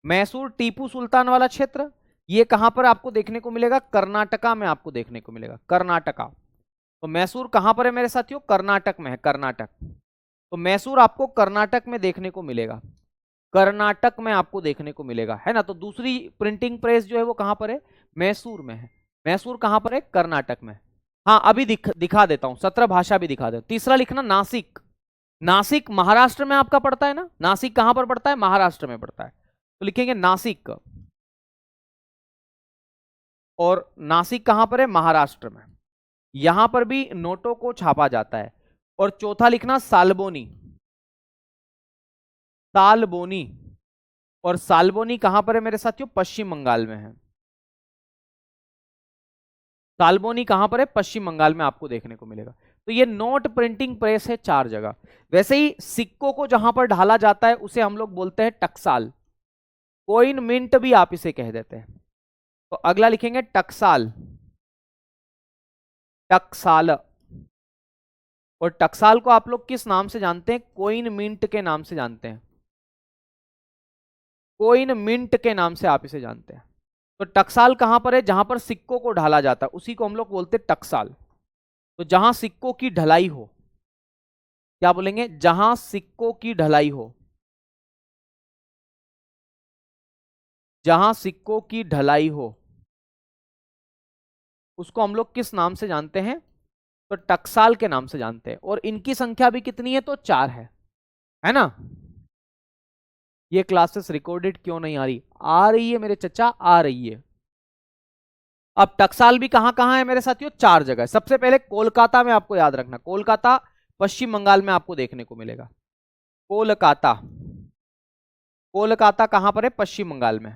Speaker 1: मैसूर टीपू सुल्तान वाला क्षेत्र, ये कहां पर आपको देखने को मिलेगा? कर्नाटका में आपको देखने को मिलेगा, कर्नाटका। तो मैसूर कहां पर है मेरे साथियों? कर्नाटक में है, कर्नाटक। तो मैसूर आपको कर्नाटक में देखने को मिलेगा, कर्नाटक में आपको देखने को मिलेगा, है ना। तो दूसरी प्रिंटिंग प्रेस जो है वो कहां पर है? मैसूर में है। मैसूर कहां पर है? कर्नाटक में। हाँ, अभी दिखा देता हूं, 17 भाषा भी दिखा देता हूं। तीसरा लिखना नासिक, नासिक महाराष्ट्र में आपका पड़ता है ना। नासिक कहां पर पड़ता है? महाराष्ट्र में पड़ता है। तो लिखेंगे नासिक, और नासिक कहां पर है? महाराष्ट्र में। यहां पर भी नोटों को छापा जाता है। और चौथा लिखना साल्बोनी, साल्बोनी, और साल्बोनी कहां पर है मेरे साथियों? पश्चिम बंगाल में है। साल्बोनी कहां पर है? पश्चिम बंगाल में आपको देखने को मिलेगा। तो ये नोट प्रिंटिंग प्रेस है 4 जगह। वैसे ही सिक्कों को जहां पर ढाला जाता है उसे हम लोग बोलते हैं टकसाल, कोइन मिंट भी आप इसे कह देते हैं। तो अगला लिखेंगे टकसाल, टकसाल। और टकसाल को आप लोग किस नाम से जानते हैं? कोइन मिंट के नाम से जानते हैं, कोइन मिंट के नाम से आप इसे जानते हैं। तो टकसाल कहां पर है? जहां पर सिक्कों को ढाला जाता है उसी को हम लोग बोलते हैं टकसाल। तो जहां सिक्कों की ढलाई हो, क्या बोलेंगे? जहां सिक्कों की ढलाई हो, जहां सिक्कों की ढलाई हो, उसको हम लोग किस नाम से जानते हैं? तो टकसाल के नाम से जानते हैं। और इनकी संख्या भी कितनी है? तो 4 है ना। ये क्लासेस रिकॉर्डेड क्यों नहीं आ रही? आ रही है मेरे चचा, आ रही है। अब टकसाल भी कहां कहां है मेरे साथियों? 4 जगह। सबसे पहले कोलकाता में आपको याद रखना, कोलकाता पश्चिम बंगाल में आपको देखने को मिलेगा। कोलकाता, कोलकाता कहां पर है? पश्चिम बंगाल में।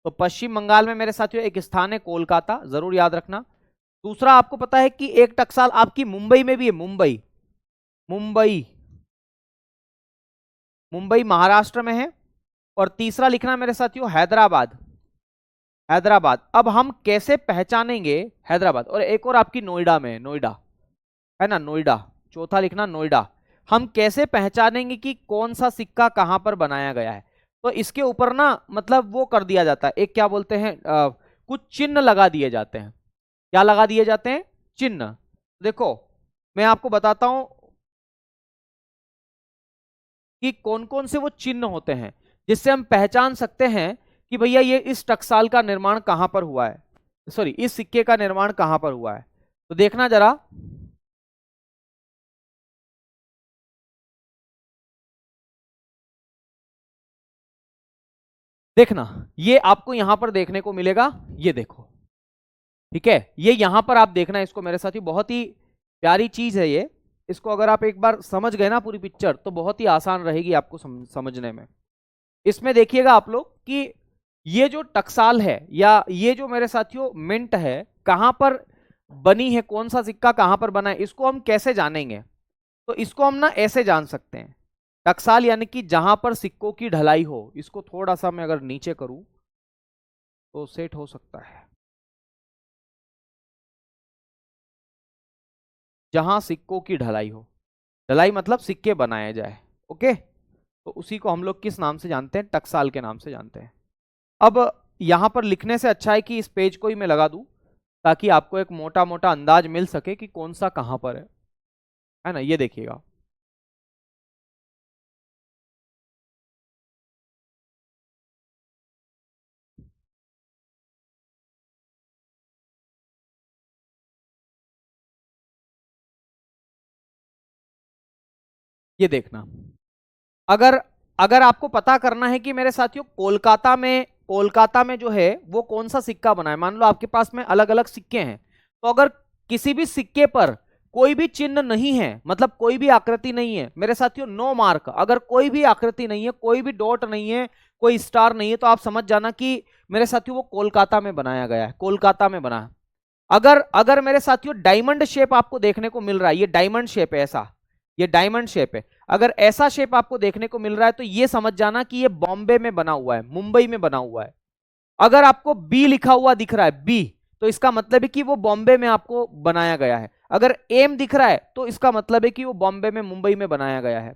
Speaker 1: तो पश्चिम बंगाल में मेरे साथियों एक स्थान है कोलकाता, जरूर याद रखना। दूसरा, आपको पता है कि एक टकसाल आपकी मुंबई में भी है, मुंबई, मुंबई, मुंबई महाराष्ट्र में है। और तीसरा लिखना मेरे साथियों हैदराबाद, हैदराबाद। अब हम कैसे पहचानेंगे हैदराबाद? और एक और आपकी नोएडा में, नोएडा है ना, नोएडा। चौथा लिखना नोएडा। हम कैसे पहचानेंगे कि कौन सा सिक्का कहां पर बनाया गया है? तो इसके ऊपर ना मतलब वो कर दिया जाता है, एक क्या बोलते हैं, कुछ चिन्ह लगा दिए जाते हैं। क्या लगा दिए जाते हैं? चिन्ह। देखो, मैं आपको बताता हूं कि कौन कौन से वो चिन्ह होते हैं जिससे हम पहचान सकते हैं कि भैया ये इस टकसाल का निर्माण कहां पर हुआ है, सॉरी इस सिक्के का निर्माण कहां पर हुआ है। तो देखना जरा, देखना, ये आपको यहां पर देखने को मिलेगा, ये देखो, ठीक है। ये यहां पर आप देखना, इसको मेरे साथ ही, बहुत ही प्यारी चीज है ये। इसको अगर आप एक बार समझ गए ना पूरी पिक्चर, तो बहुत ही आसान रहेगी आपको समझने में। इसमें देखिएगा आप लोग कि ये जो टकसाल है या ये जो मेरे साथियों मिंट है, कहां पर बनी है, कौन सा सिक्का कहां पर बना है, इसको हम कैसे जानेंगे? तो इसको हम ना ऐसे जान सकते हैं, टकसाल यानी कि जहां पर सिक्कों की ढलाई हो। इसको थोड़ा सा मैं अगर नीचे करूं तो सेट हो सकता है। जहां सिक्कों की ढलाई हो, ढलाई मतलब सिक्के बनाए जाए, ओके। तो उसी को हम लोग किस नाम से जानते हैं? टकसाल के नाम से जानते हैं। अब यहां पर लिखने से अच्छा है कि इस पेज को ही मैं लगा दूं, ताकि आपको एक मोटा मोटा अंदाज मिल सके कि कौन सा कहां पर है ना। ये देखिएगा, ये देखना। अगर अगर आपको पता करना है कि मेरे साथियों कोलकाता में जो है वो कौन सा सिक्का बना है, मान लो आपके पास में अलग अलग सिक्के हैं, तो अगर किसी भी सिक्के पर कोई भी चिन्ह नहीं है, मतलब कोई भी आकृति नहीं है मेरे साथियों, नो मार्क, अगर कोई भी आकृति नहीं है, कोई भी डॉट नहीं है, कोई स्टार नहीं है, तो आप समझ जाना कि मेरे साथियों वो कोलकाता में बनाया गया है, कोलकाता में बना है। अगर अगर मेरे साथियों डायमंड शेप आपको देखने को मिल रहा है, ये डायमंड शेप है ऐसा, ये डायमंड शेप है, अगर ऐसा शेप आपको देखने को मिल रहा है तो ये समझ जाना कि ये बॉम्बे में बना हुआ है, मुंबई में बना हुआ है। अगर आपको बी लिखा हुआ दिख रहा है, बी, तो इसका मतलब है कि वो बॉम्बे में आपको बनाया गया है। अगर एम दिख रहा है तो इसका मतलब है कि वो बॉम्बे में, मुंबई में बनाया गया है।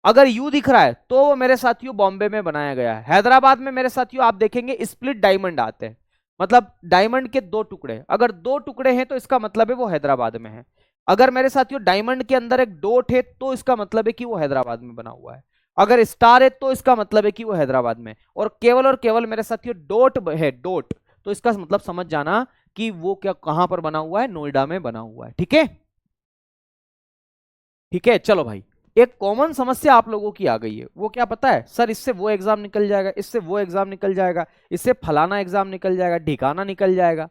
Speaker 1: अगर यू दिख रहा है तो वो मेरे साथियों बॉम्बे में बनाया गया है। हैदराबाद में मेरे साथियों आप देखेंगे स्प्लिट डायमंड आते हैं, मतलब डायमंड के दो टुकड़े, अगर दो टुकड़े हैं तो इसका मतलब है वो हैदराबाद में है। अगर मेरे साथियों डायमंड के अंदर एक डॉट है तो इसका मतलब है कि वो हैदराबाद में बना हुआ है। अगर स्टार है तो इसका मतलब है कि वो हैदराबाद में, और केवल मेरे साथियों डॉट है, डॉट, तो इसका मतलब समझ जाना कि वो क्या, कहां पर बना हुआ है, नोएडा में बना हुआ है। ठीक है, ठीक है, चलो भाई, एक कॉमन समस्या आप लोगों की आ गई है, वो क्या पता है सर, इससे वो एग्जाम निकल जाएगा, इससे वो एग्जाम निकल जाएगा, इससे फलाना एग्जाम निकल जाएगा, ढिकाना निकल जाएगा।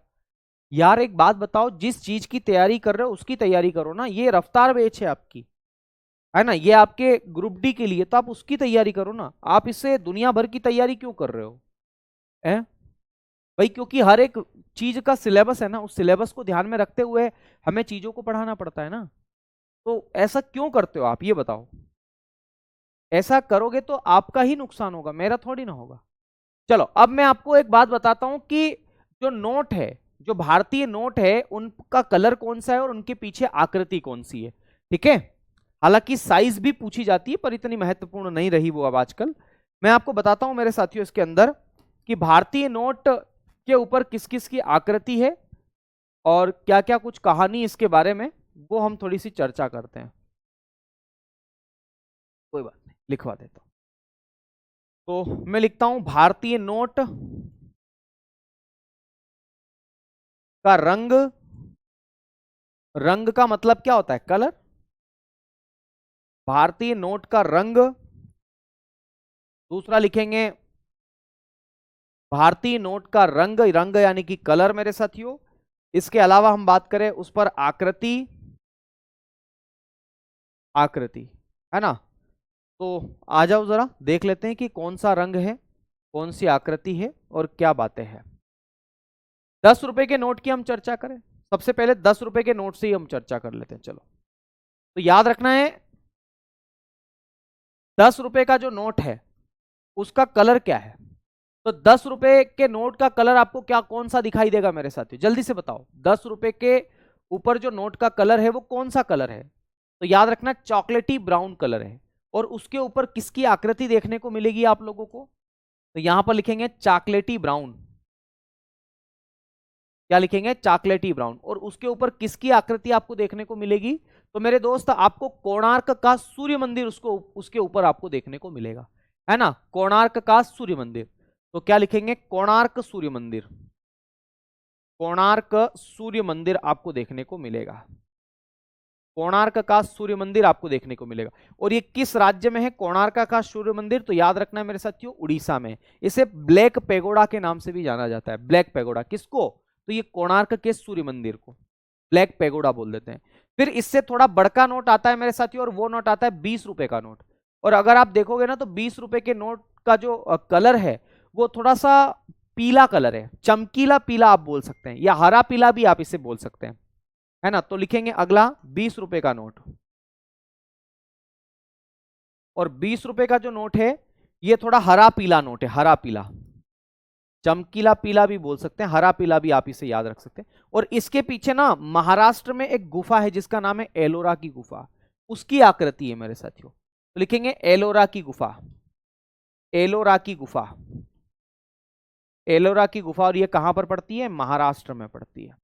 Speaker 1: यार एक बात बताओ, जिस चीज की तैयारी कर रहे हो उसकी तैयारी करो ना। ये रफ्तार बैच है आपकी, है ना, ये आपके ग्रुप डी के लिए, तो आप उसकी तैयारी करो ना। आप इससे दुनिया भर की तैयारी क्यों कर रहे हो, है भाई? क्योंकि हर एक चीज का सिलेबस है ना, उस सिलेबस को ध्यान में रखते हुए हमें चीजों को पढ़ाना पड़ता है ना। तो ऐसा क्यों करते हो आप, ये बताओ। ऐसा करोगे तो आपका ही नुकसान होगा, मेरा थोड़ी ना होगा। चलो अब मैं आपको एक बात बताता हूं कि जो नोट है, जो भारतीय नोट है, उनका कलर कौन सा है और उनके पीछे आकृति कौन सी है। ठीक है, हालांकि साइज भी पूछी जाती है पर इतनी महत्वपूर्ण नहीं रही वो अब आजकल। मैं आपको बताता हूं मेरे साथियों इसके अंदर कि भारतीय नोट के ऊपर किस किस की आकृति है और क्या क्या कुछ कहानी इसके बारे में, वो हम थोड़ी सी चर्चा करते हैं। कोई बात नहीं, लिखवा देता हूं। तो मैं लिखता हूं भारतीय नोट का रंग, रंग का मतलब क्या होता है, कलर। भारतीय नोट का रंग, दूसरा लिखेंगे भारतीय नोट का रंग, रंग यानी कि कलर मेरे साथियों। इसके अलावा हम बात करें उस पर आकृति, आकृति, है ना। तो आ जाओ जरा देख लेते हैं कि कौन सा रंग है, कौन सी आकृति है और क्या बातें हैं। 10 रुपए के नोट की हम चर्चा करें, सबसे पहले 10 रुपए के नोट से ही हम चर्चा कर लेते हैं। चलो, तो याद रखना है 10 रुपए का जो नोट है उसका कलर क्या है। तो 10 रुपए के नोट का कलर आपको क्या, कौन सा दिखाई देगा मेरे साथियों, जल्दी से बताओ। 10 रुपए के ऊपर जो नोट का कलर है वो कौन सा कलर है, तो याद रखना चॉकलेटी ब्राउन कलर है। और उसके ऊपर किसकी आकृति देखने को मिलेगी आप लोगों को, तो यहां पर लिखेंगे चॉकलेटी ब्राउन। क्या लिखेंगे, चॉकलेटी ब्राउन। और उसके ऊपर किसकी आकृति आपको देखने को मिलेगी, तो मेरे दोस्त आपको कोणार्क का सूर्य मंदिर उसको, उसके ऊपर आपको देखने को मिलेगा, है ना, कोणार्क का सूर्य मंदिर। तो क्या लिखेंगे, कोणार्क सूर्य मंदिर, कोणार्क सूर्य मंदिर आपको देखने को मिलेगा, कोणार्क का सूर्य मंदिर आपको देखने को मिलेगा। और ये किस राज्य में है कोणार्क का सूर्य मंदिर, तो याद रखना है मेरे साथियों, उड़ीसा में। इसे ब्लैक पेगोडा के नाम से भी जाना जाता है, ब्लैक पेगोडा किसको, तो ये कोणार्क के सूर्य मंदिर को ब्लैक पेगोडा बोल देते हैं। फिर इससे थोड़ा बड़का नोट आता है मेरे साथियों, और वो नोट आता है 20 रुपए का नोट। और अगर आप देखोगे ना तो 20 रुपए के नोट का जो कलर है वो थोड़ा सा पीला कलर है, चमकीला पीला आप बोल सकते हैं, या हरा पीला भी आप इसे बोल सकते हैं, है ना। तो लिखेंगे अगला 20 रुपए का नोट। और 20 रुपए का जो नोट है ये थोड़ा हरा पीला नोट है, हरा पीला, चमकीला पीला भी बोल सकते हैं, हरा पीला भी आप इसे याद रख सकते हैं। और इसके पीछे ना महाराष्ट्र में एक गुफा है जिसका नाम है एलोरा की गुफा, उसकी आकृति है मेरे साथियों। तो लिखेंगे एलोरा की गुफा, एलोरा की गुफा, एलोरा की गुफा। और ये कहां पर पड़ती है, महाराष्ट्र में पड़ती है।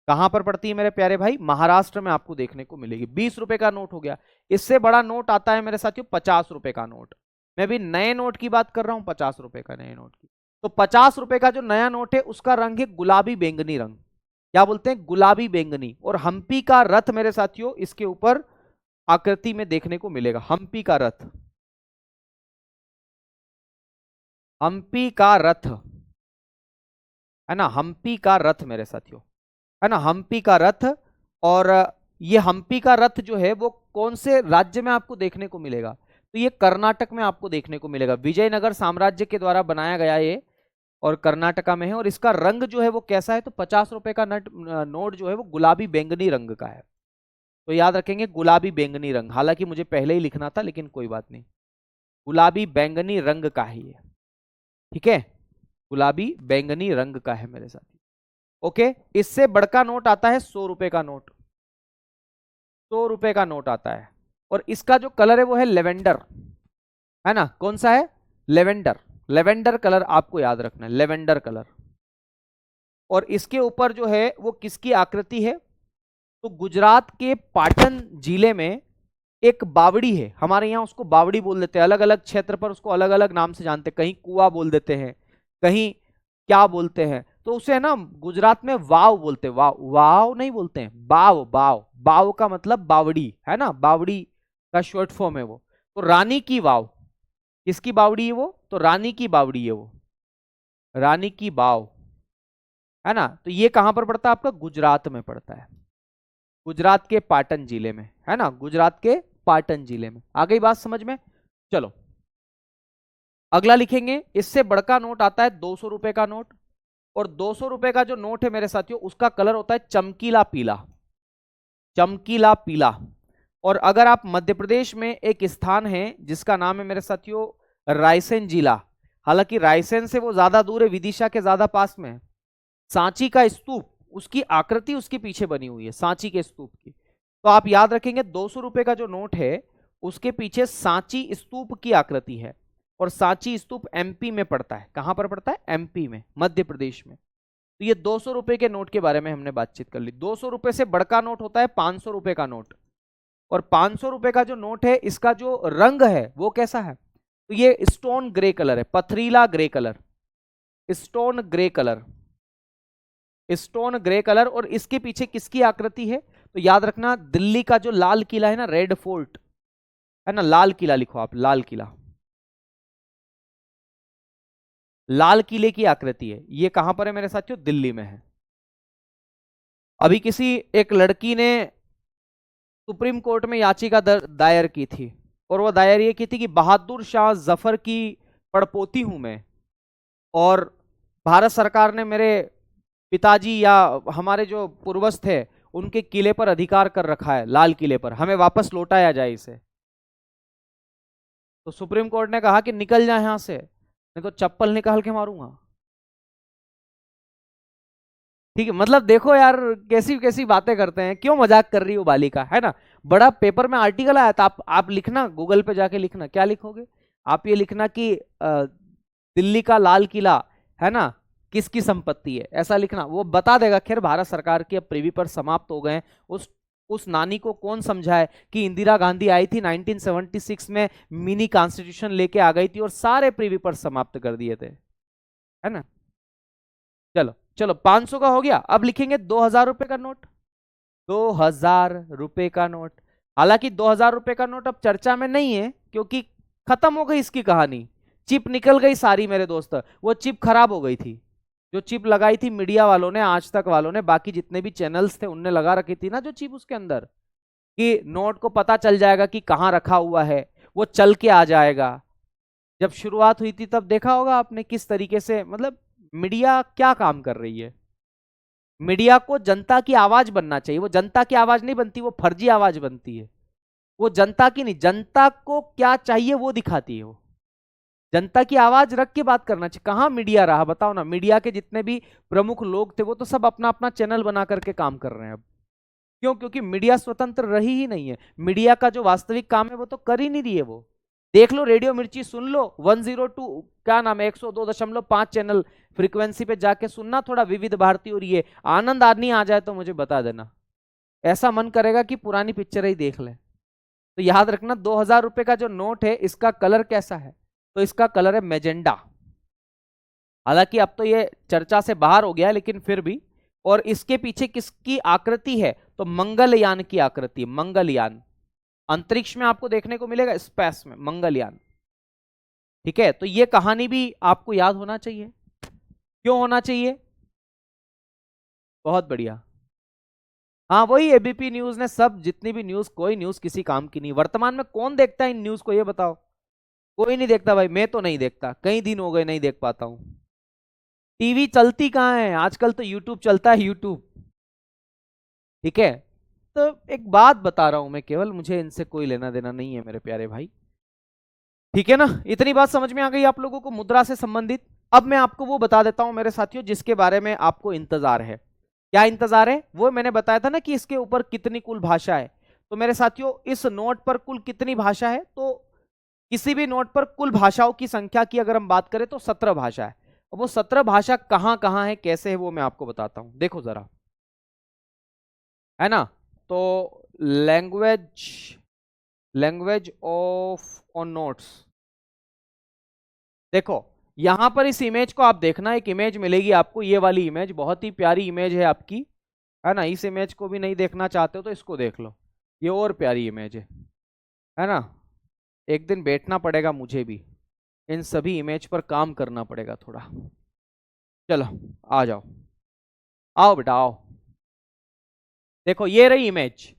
Speaker 1: कहां पर पड़ती है मेरे प्यारे भाई, महाराष्ट्र में आपको देखने को मिलेगी। 20 रुपए का नोट हो गया। इससे बड़ा नोट आता है मेरे साथियों 50 रुपए का नोट। मैं भी नए नोट की बात कर रहा हूं, 50 रुपए का नए नोट की। तो 50 रुपए का जो नया नोट है उसका रंग है गुलाबी बैंगनी रंग, क्या बोलते हैं, गुलाबी बैंगनी। और हम्पी का रथ मेरे साथियों इसके ऊपर आकृति में देखने को मिलेगा, हम्पी का रथ, हम्पी का रथ, है ना, हम्पी का रथ मेरे साथियों, है ना, हम्पी का रथ। और ये हम्पी का रथ जो है वो कौन से राज्य में आपको देखने को मिलेगा, तो ये कर्नाटक में आपको देखने को मिलेगा। विजयनगर साम्राज्य के द्वारा बनाया गया ये और कर्नाटका में है। और इसका रंग जो है वो कैसा है, तो 50 रुपए का नोट जो है वो गुलाबी बैंगनी रंग का है। तो याद रखेंगे गुलाबी बैंगनी रंग, हालांकि मुझे पहले ही लिखना था लेकिन कोई बात नहीं, गुलाबी बैंगनी रंग का है ये, ठीक है, गुलाबी बैंगनी रंग का है मेरे साथी। ओके, इससे बड़का नोट आता है 100 रुपए का नोट, 100 रुपए का नोट आता है, और इसका जो कलर है वो है लेवेंडर, है ना, कौन सा है, लेवेंडर, लेवेंडर कलर आपको याद रखना है, लेवेंडर कलर। और इसके ऊपर जो है वो किसकी आकृति है, तो गुजरात के पाटन जिले में एक बावड़ी है, हमारे यहाँ उसको बावड़ी बोल देते हैं, अलग अलग क्षेत्र पर उसको अलग अलग नाम से जानते हैं, कहीं कुआ बोल देते हैं, कहीं क्या बोलते हैं, तो उसे ना गुजरात में वाव बोलते हैं, वाव, वाव नहीं बोलते हैं, बाव, बाव, बाव का मतलब बावड़ी है ना, बावड़ी का शॉर्ट फॉर्म है वो। तो रानी की वाव, किसकी बावड़ी है वो, तो रानी की बावड़ी है वो, रानी की बाव, है ना। तो ये कहां पर पड़ता है आपका, गुजरात में पड़ता है, गुजरात के पाटन जिले में, है ना, गुजरात के पाटन जिले में। आ गई बात समझ में। चलो अगला लिखेंगे, इससे बड़का नोट आता है 200 रुपए का नोट, और 200 रुपए का जो नोट है मेरे साथियों उसका कलर होता है चमकीला पीला, चमकीला पीला। और अगर आप मध्य प्रदेश में एक स्थान है जिसका नाम है मेरे साथियों रायसेन जिला, हालांकि रायसेन से वो ज्यादा दूर है, विदिशा के ज्यादा पास में है, सांची का स्तूप, उसकी आकृति उसके पीछे बनी हुई है, सांची के स्तूप की। तो आप याद रखेंगे 200 रुपए का जो नोट है उसके पीछे सांची स्तूप की आकृति है, और सांची स्तूप एमपी में पड़ता है, कहां पर पड़ता है, एमपी में, मध्य प्रदेश में। तो ये 200 रुपए के नोट के बारे में हमने बातचीत कर ली। 200 रुपए से बड़का नोट होता है 500 रुपए का नोट, और 500 रुपए का जो नोट है इसका जो रंग है वो कैसा है, तो ये स्टोन ग्रे कलर है, पथरीला grey colour, stone grey colour, stone grey colour. और इसके पीछे किसकी आकृति है, तो याद रखना दिल्ली का जो लाल किला है ना, रेड फोर्ट है ना, लाल किला लिखो आप, लाल किला, लाल किले की आकृति है। ये कहां पर है मेरे साथियों, दिल्ली में है। अभी किसी एक लड़की ने सुप्रीम कोर्ट में याचिका दायर की थी, और वो दायर ये की थी कि बहादुर शाह जफर की पड़पोती हूं मैं, और भारत सरकार ने मेरे पिताजी या हमारे जो पूर्वज थे उनके किले पर अधिकार कर रखा है, लाल किले पर, हमें वापस लौटाया जाए इसे। तो सुप्रीम कोर्ट ने कहा कि निकल जाए यहां से, नहीं तो चप्पल निकाल के मारूंगा। ठीक है, मतलब देखो यार कैसी कैसी बातें करते हैं, क्यों मजाक कर रही हो बालिका, है ना। बड़ा पेपर में आर्टिकल आया था, आप लिखना, गूगल पे जाके लिखना, क्या लिखोगे आप, ये लिखना कि दिल्ली का लाल किला है ना किसकी संपत्ति है, ऐसा लिखना, वो बता देगा। खैर भारत सरकार के अब प्रीवी पर समाप्त हो गए। उस नानी को कौन समझाए कि इंदिरा गांधी आई थी 1976 में, मिनी कॉन्स्टिट्यूशन लेके आ गई थी और सारे प्रीवी पर समाप्त कर दिए थे, है ना। चलो चलो 500 का हो गया। अब लिखेंगे 2000 रुपए का नोट, 2000 रुपए का नोट। हालांकि 2000 रुपए का नोट अब चर्चा में नहीं है क्योंकि खत्म हो गई इसकी कहानी, चिप निकल गई सारी मेरे दोस्त, वो चिप खराब हो गई थी, जो चिप लगाई थी मीडिया वालों ने, आज तक वालों ने, बाकी जितने भी चैनल्स थे उनने लगा रखी थी ना जो चिप उसके अंदर, कि नोट को पता चल जाएगा कि कहाँ रखा हुआ है, वो चल के आ जाएगा। जब शुरुआत हुई थी तब देखा होगा आपने किस तरीके से, मतलब मीडिया क्या काम कर रही है। मीडिया को जनता की आवाज बनना चाहिए, वो जनता की आवाज नहीं बनती, वो फर्जी आवाज बनती है। वो जनता की नहीं, जनता को क्या चाहिए वो दिखाती है। वो जनता की आवाज रख के बात करना चाहिए। कहां मीडिया रहा बताओ ना, मीडिया के जितने भी प्रमुख लोग थे वो तो सब अपना अपना चैनल बना करके काम कर रहे हैं अब। क्यों, क्योंकि मीडिया स्वतंत्र रही ही नहीं है। मीडिया का जो वास्तविक काम है वो तो कर ही नहीं रही है। वो देख लो, रेडियो मिर्ची सुन लो, 102 क्या नाम है, 102.5 चैनल फ्रीक्वेंसी पे जाके सुनना थोड़ा विविध भारती, और ये आनंद आदमी आ जाए तो मुझे बता देना, ऐसा मन करेगा कि पुरानी पिक्चर ही देख ले। तो याद रखना 2000 रुपए का जो नोट है इसका कलर कैसा है, तो इसका कलर है मैजेंडा। हालांकि अब तो ये चर्चा से बाहर हो गया लेकिन फिर भी। और इसके पीछे किसकी आकृति है, तो मंगलयान की आकृति, मंगलयान, अंतरिक्ष में आपको देखने को मिलेगा, स्पेस में मंगलयान। ठीक है, तो ये कहानी भी आपको याद होना चाहिए। क्यों होना चाहिए, बहुत बढ़िया। हाँ वही एबीपी न्यूज ने सब जितनी भी न्यूज, कोई न्यूज किसी काम की नहीं। वर्तमान में कौन देखता है इन न्यूज को, ये बताओ। कोई नहीं देखता भाई, मैं तो नहीं देखता, कई दिन हो गए नहीं देख पाता हूं। टीवी चलती कहाँ है आजकल, तो यूट्यूब चलता है, यूट्यूब। ठीक है, तो एक बात बता रहा हूं मैं केवल, मुझे इनसे कोई लेना देना नहीं है मेरे प्यारे भाई। ठीक है ना, इतनी बात समझ में आ गई आप लोगों को मुद्रा से संबंधित। अब मैं आपको वो बता देता हूं मेरे साथियों जिसके बारे में आपको इंतजार है। क्या इंतजार है? वो मैंने बताया था ना कि इसके ऊपर कितनी कुल भाषा है। तो मेरे साथियों इस नोट पर कुल कितनी भाषा है, तो किसी भी नोट पर कुल भाषाओं की संख्या की अगर हम बात करें तो 17 भाषा है। और वो 17 भाषा कहां कहां है, कैसे है, वो मैं आपको बताता हूं। देखो जरा, है ना, तो language, language of on notes. देखो यहां पर इस इमेज को आप देखना, एक इमेज मिलेगी आपको, ये वाली इमेज बहुत ही प्यारी इमेज है आपकी, है ना। इस इमेज को भी नहीं देखना चाहते हो तो इसको देख लो, ये और प्यारी इमेज है ना। एक दिन बैठना पड़ेगा मुझे भी, इन सभी इमेज पर काम करना पड़ेगा थोड़ा। चलो आ जाओ, आओ बेटा आओ। देखो ये रही इमेज।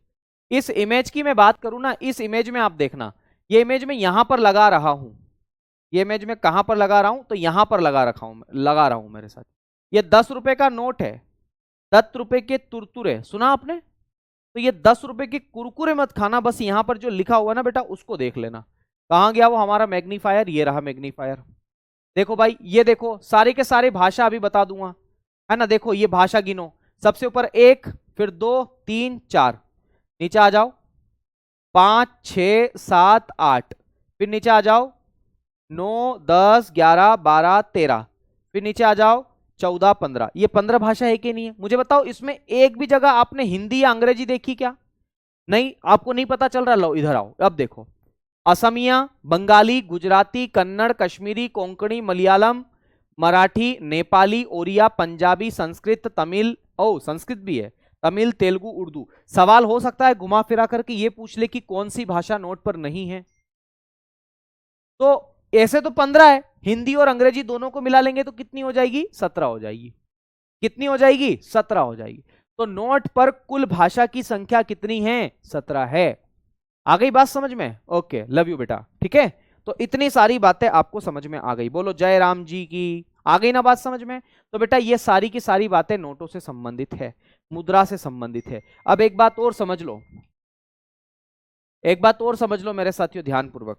Speaker 1: इस इमेज की मैं बात करूं ना, इस इमेज में आप देखना, ये इमेज मैं यहां पर लगा रहा हूं। ये इमेज में कहां पर लगा रहा हूं, तो यहां पर लगा रहा हूं मेरे साथ। ये 10 रुपए का नोट है, 10 रुपए के तुरतुरे, सुना आपने? तो ये 10 रुपए के कुरकुरे मत खाना, बस यहां पर जो लिखा हुआ ना बेटा उसको देख लेना। कहां गया वो हमारा मैग्नीफायर, ये रहा मैग्नीफायर। देखो भाई, ये देखो सारे के सारे भाषा अभी बता दूंगा, है ना। देखो ये भाषा गिनो, सबसे ऊपर 1, फिर 2, 3, 4, नीचे आ जाओ 5, 6, 7, 8, फिर नीचे आ जाओ 9, 10, 11, 12, 13, फिर नीचे आ जाओ 14, 15। ये 15 भाषा है कि नहीं है? मुझे बताओ इसमें एक भी जगह आपने हिंदी या अंग्रेजी देखी क्या? नहीं, आपको नहीं पता चल रहा? लो इधर आओ, अब देखो, असमिया, बंगाली, गुजराती, कन्नड़, कश्मीरी, कोंकणी, मलयालम, मराठी, नेपाली, ओरिया, पंजाबी, संस्कृत, तमिल, ओ संस्कृत भी है, तमिल, तेलुगु, उर्दू। सवाल हो सकता है घुमा फिरा करके ये पूछ ले कि कौन सी भाषा नोट पर नहीं है। तो ऐसे तो 15 है, हिंदी और अंग्रेजी दोनों को मिला लेंगे तो कितनी हो जाएगी? 17 हो जाएगी। कितनी हो जाएगी? 17 हो जाएगी। तो नोट पर कुल भाषा की संख्या कितनी है? 17 है। आ गई बात समझ में? ओके, लव यू बेटा। ठीक है, तो इतनी सारी बातें आपको समझ में आ गई, बोलो जय राम जी की। आ गई ना बात समझ में? तो बेटा ये सारी की सारी बातें नोटों से संबंधित है, मुद्रा से संबंधित है। अब एक बात और समझ लो, एक बात और समझ लो मेरे साथियों ध्यानपूर्वक।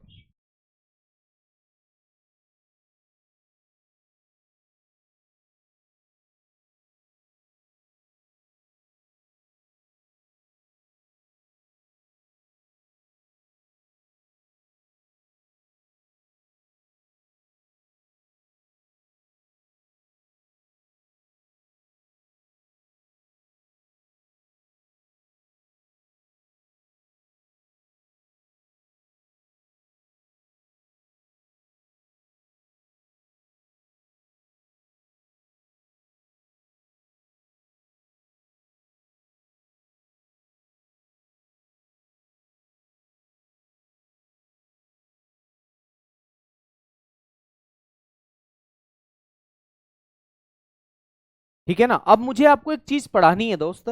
Speaker 1: ठीक है ना, अब मुझे आपको एक चीज पढ़ानी है दोस्त,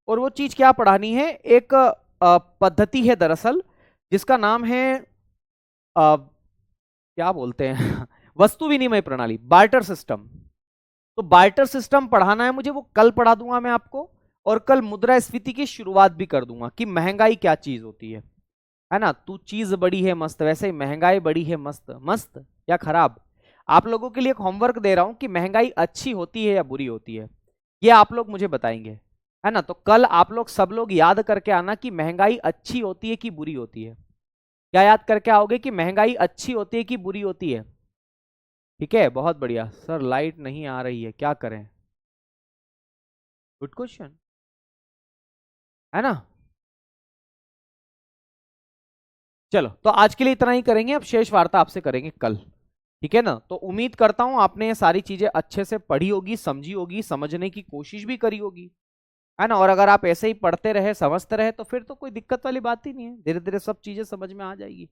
Speaker 1: और वो चीज क्या पढ़ानी है? एक पद्धति है दरअसल, जिसका नाम है क्या बोलते हैं वस्तु विनिमय प्रणाली, बार्टर सिस्टम। तो बार्टर सिस्टम पढ़ाना है मुझे, वो कल पढ़ा दूंगा मैं आपको। और कल मुद्रास्फीति की शुरुआत भी कर दूंगा कि महंगाई क्या चीज होती है ना। तू चीज बड़ी है मस्त, वैसे ही महंगाई बड़ी है मस्त। मस्त या खराब? आप लोगों के लिए एक होमवर्क दे रहा हूं कि महंगाई अच्छी होती है या बुरी होती है, ये आप लोग मुझे बताएंगे, है ना। तो कल आप लोग सब लोग याद करके आना कि महंगाई अच्छी होती है कि बुरी होती है। क्या याद करके आओगे कि महंगाई अच्छी होती है कि बुरी होती है? ठीक है, बहुत बढ़िया सर, लाइट नहीं आ रही है, क्या करें? गुड क्वेश्चन, है ना। चलो तो आज के लिए इतना ही करेंगे, अब शेष वार्ता आपसे करेंगे कल। ठीक है ना, तो उम्मीद करता हूं आपने ये सारी चीजें अच्छे से पढ़ी होगी, समझी होगी, समझने की कोशिश भी करी होगी, है ना। और अगर आप ऐसे ही पढ़ते रहे, समझते रहे, तो फिर तो कोई दिक्कत वाली बात ही नहीं है, धीरे धीरे सब चीजें समझ में आ जाएगी,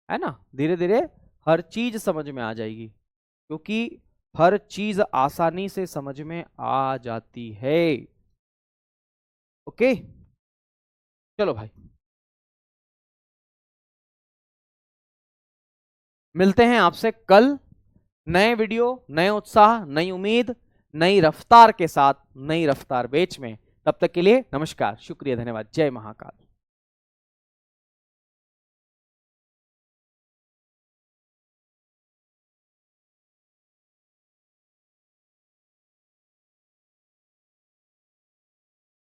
Speaker 1: है ना। धीरे धीरे हर चीज समझ में आ जाएगी, क्योंकि हर चीज आसानी से समझ में आ जाती है। ओके, चलो भाई, मिलते हैं आपसे कल, नए वीडियो, नए उत्साह, नई उम्मीद, नई रफ्तार के साथ, नई रफ्तार बेच में। तब तक के लिए नमस्कार, शुक्रिया, धन्यवाद, जय महाकाल।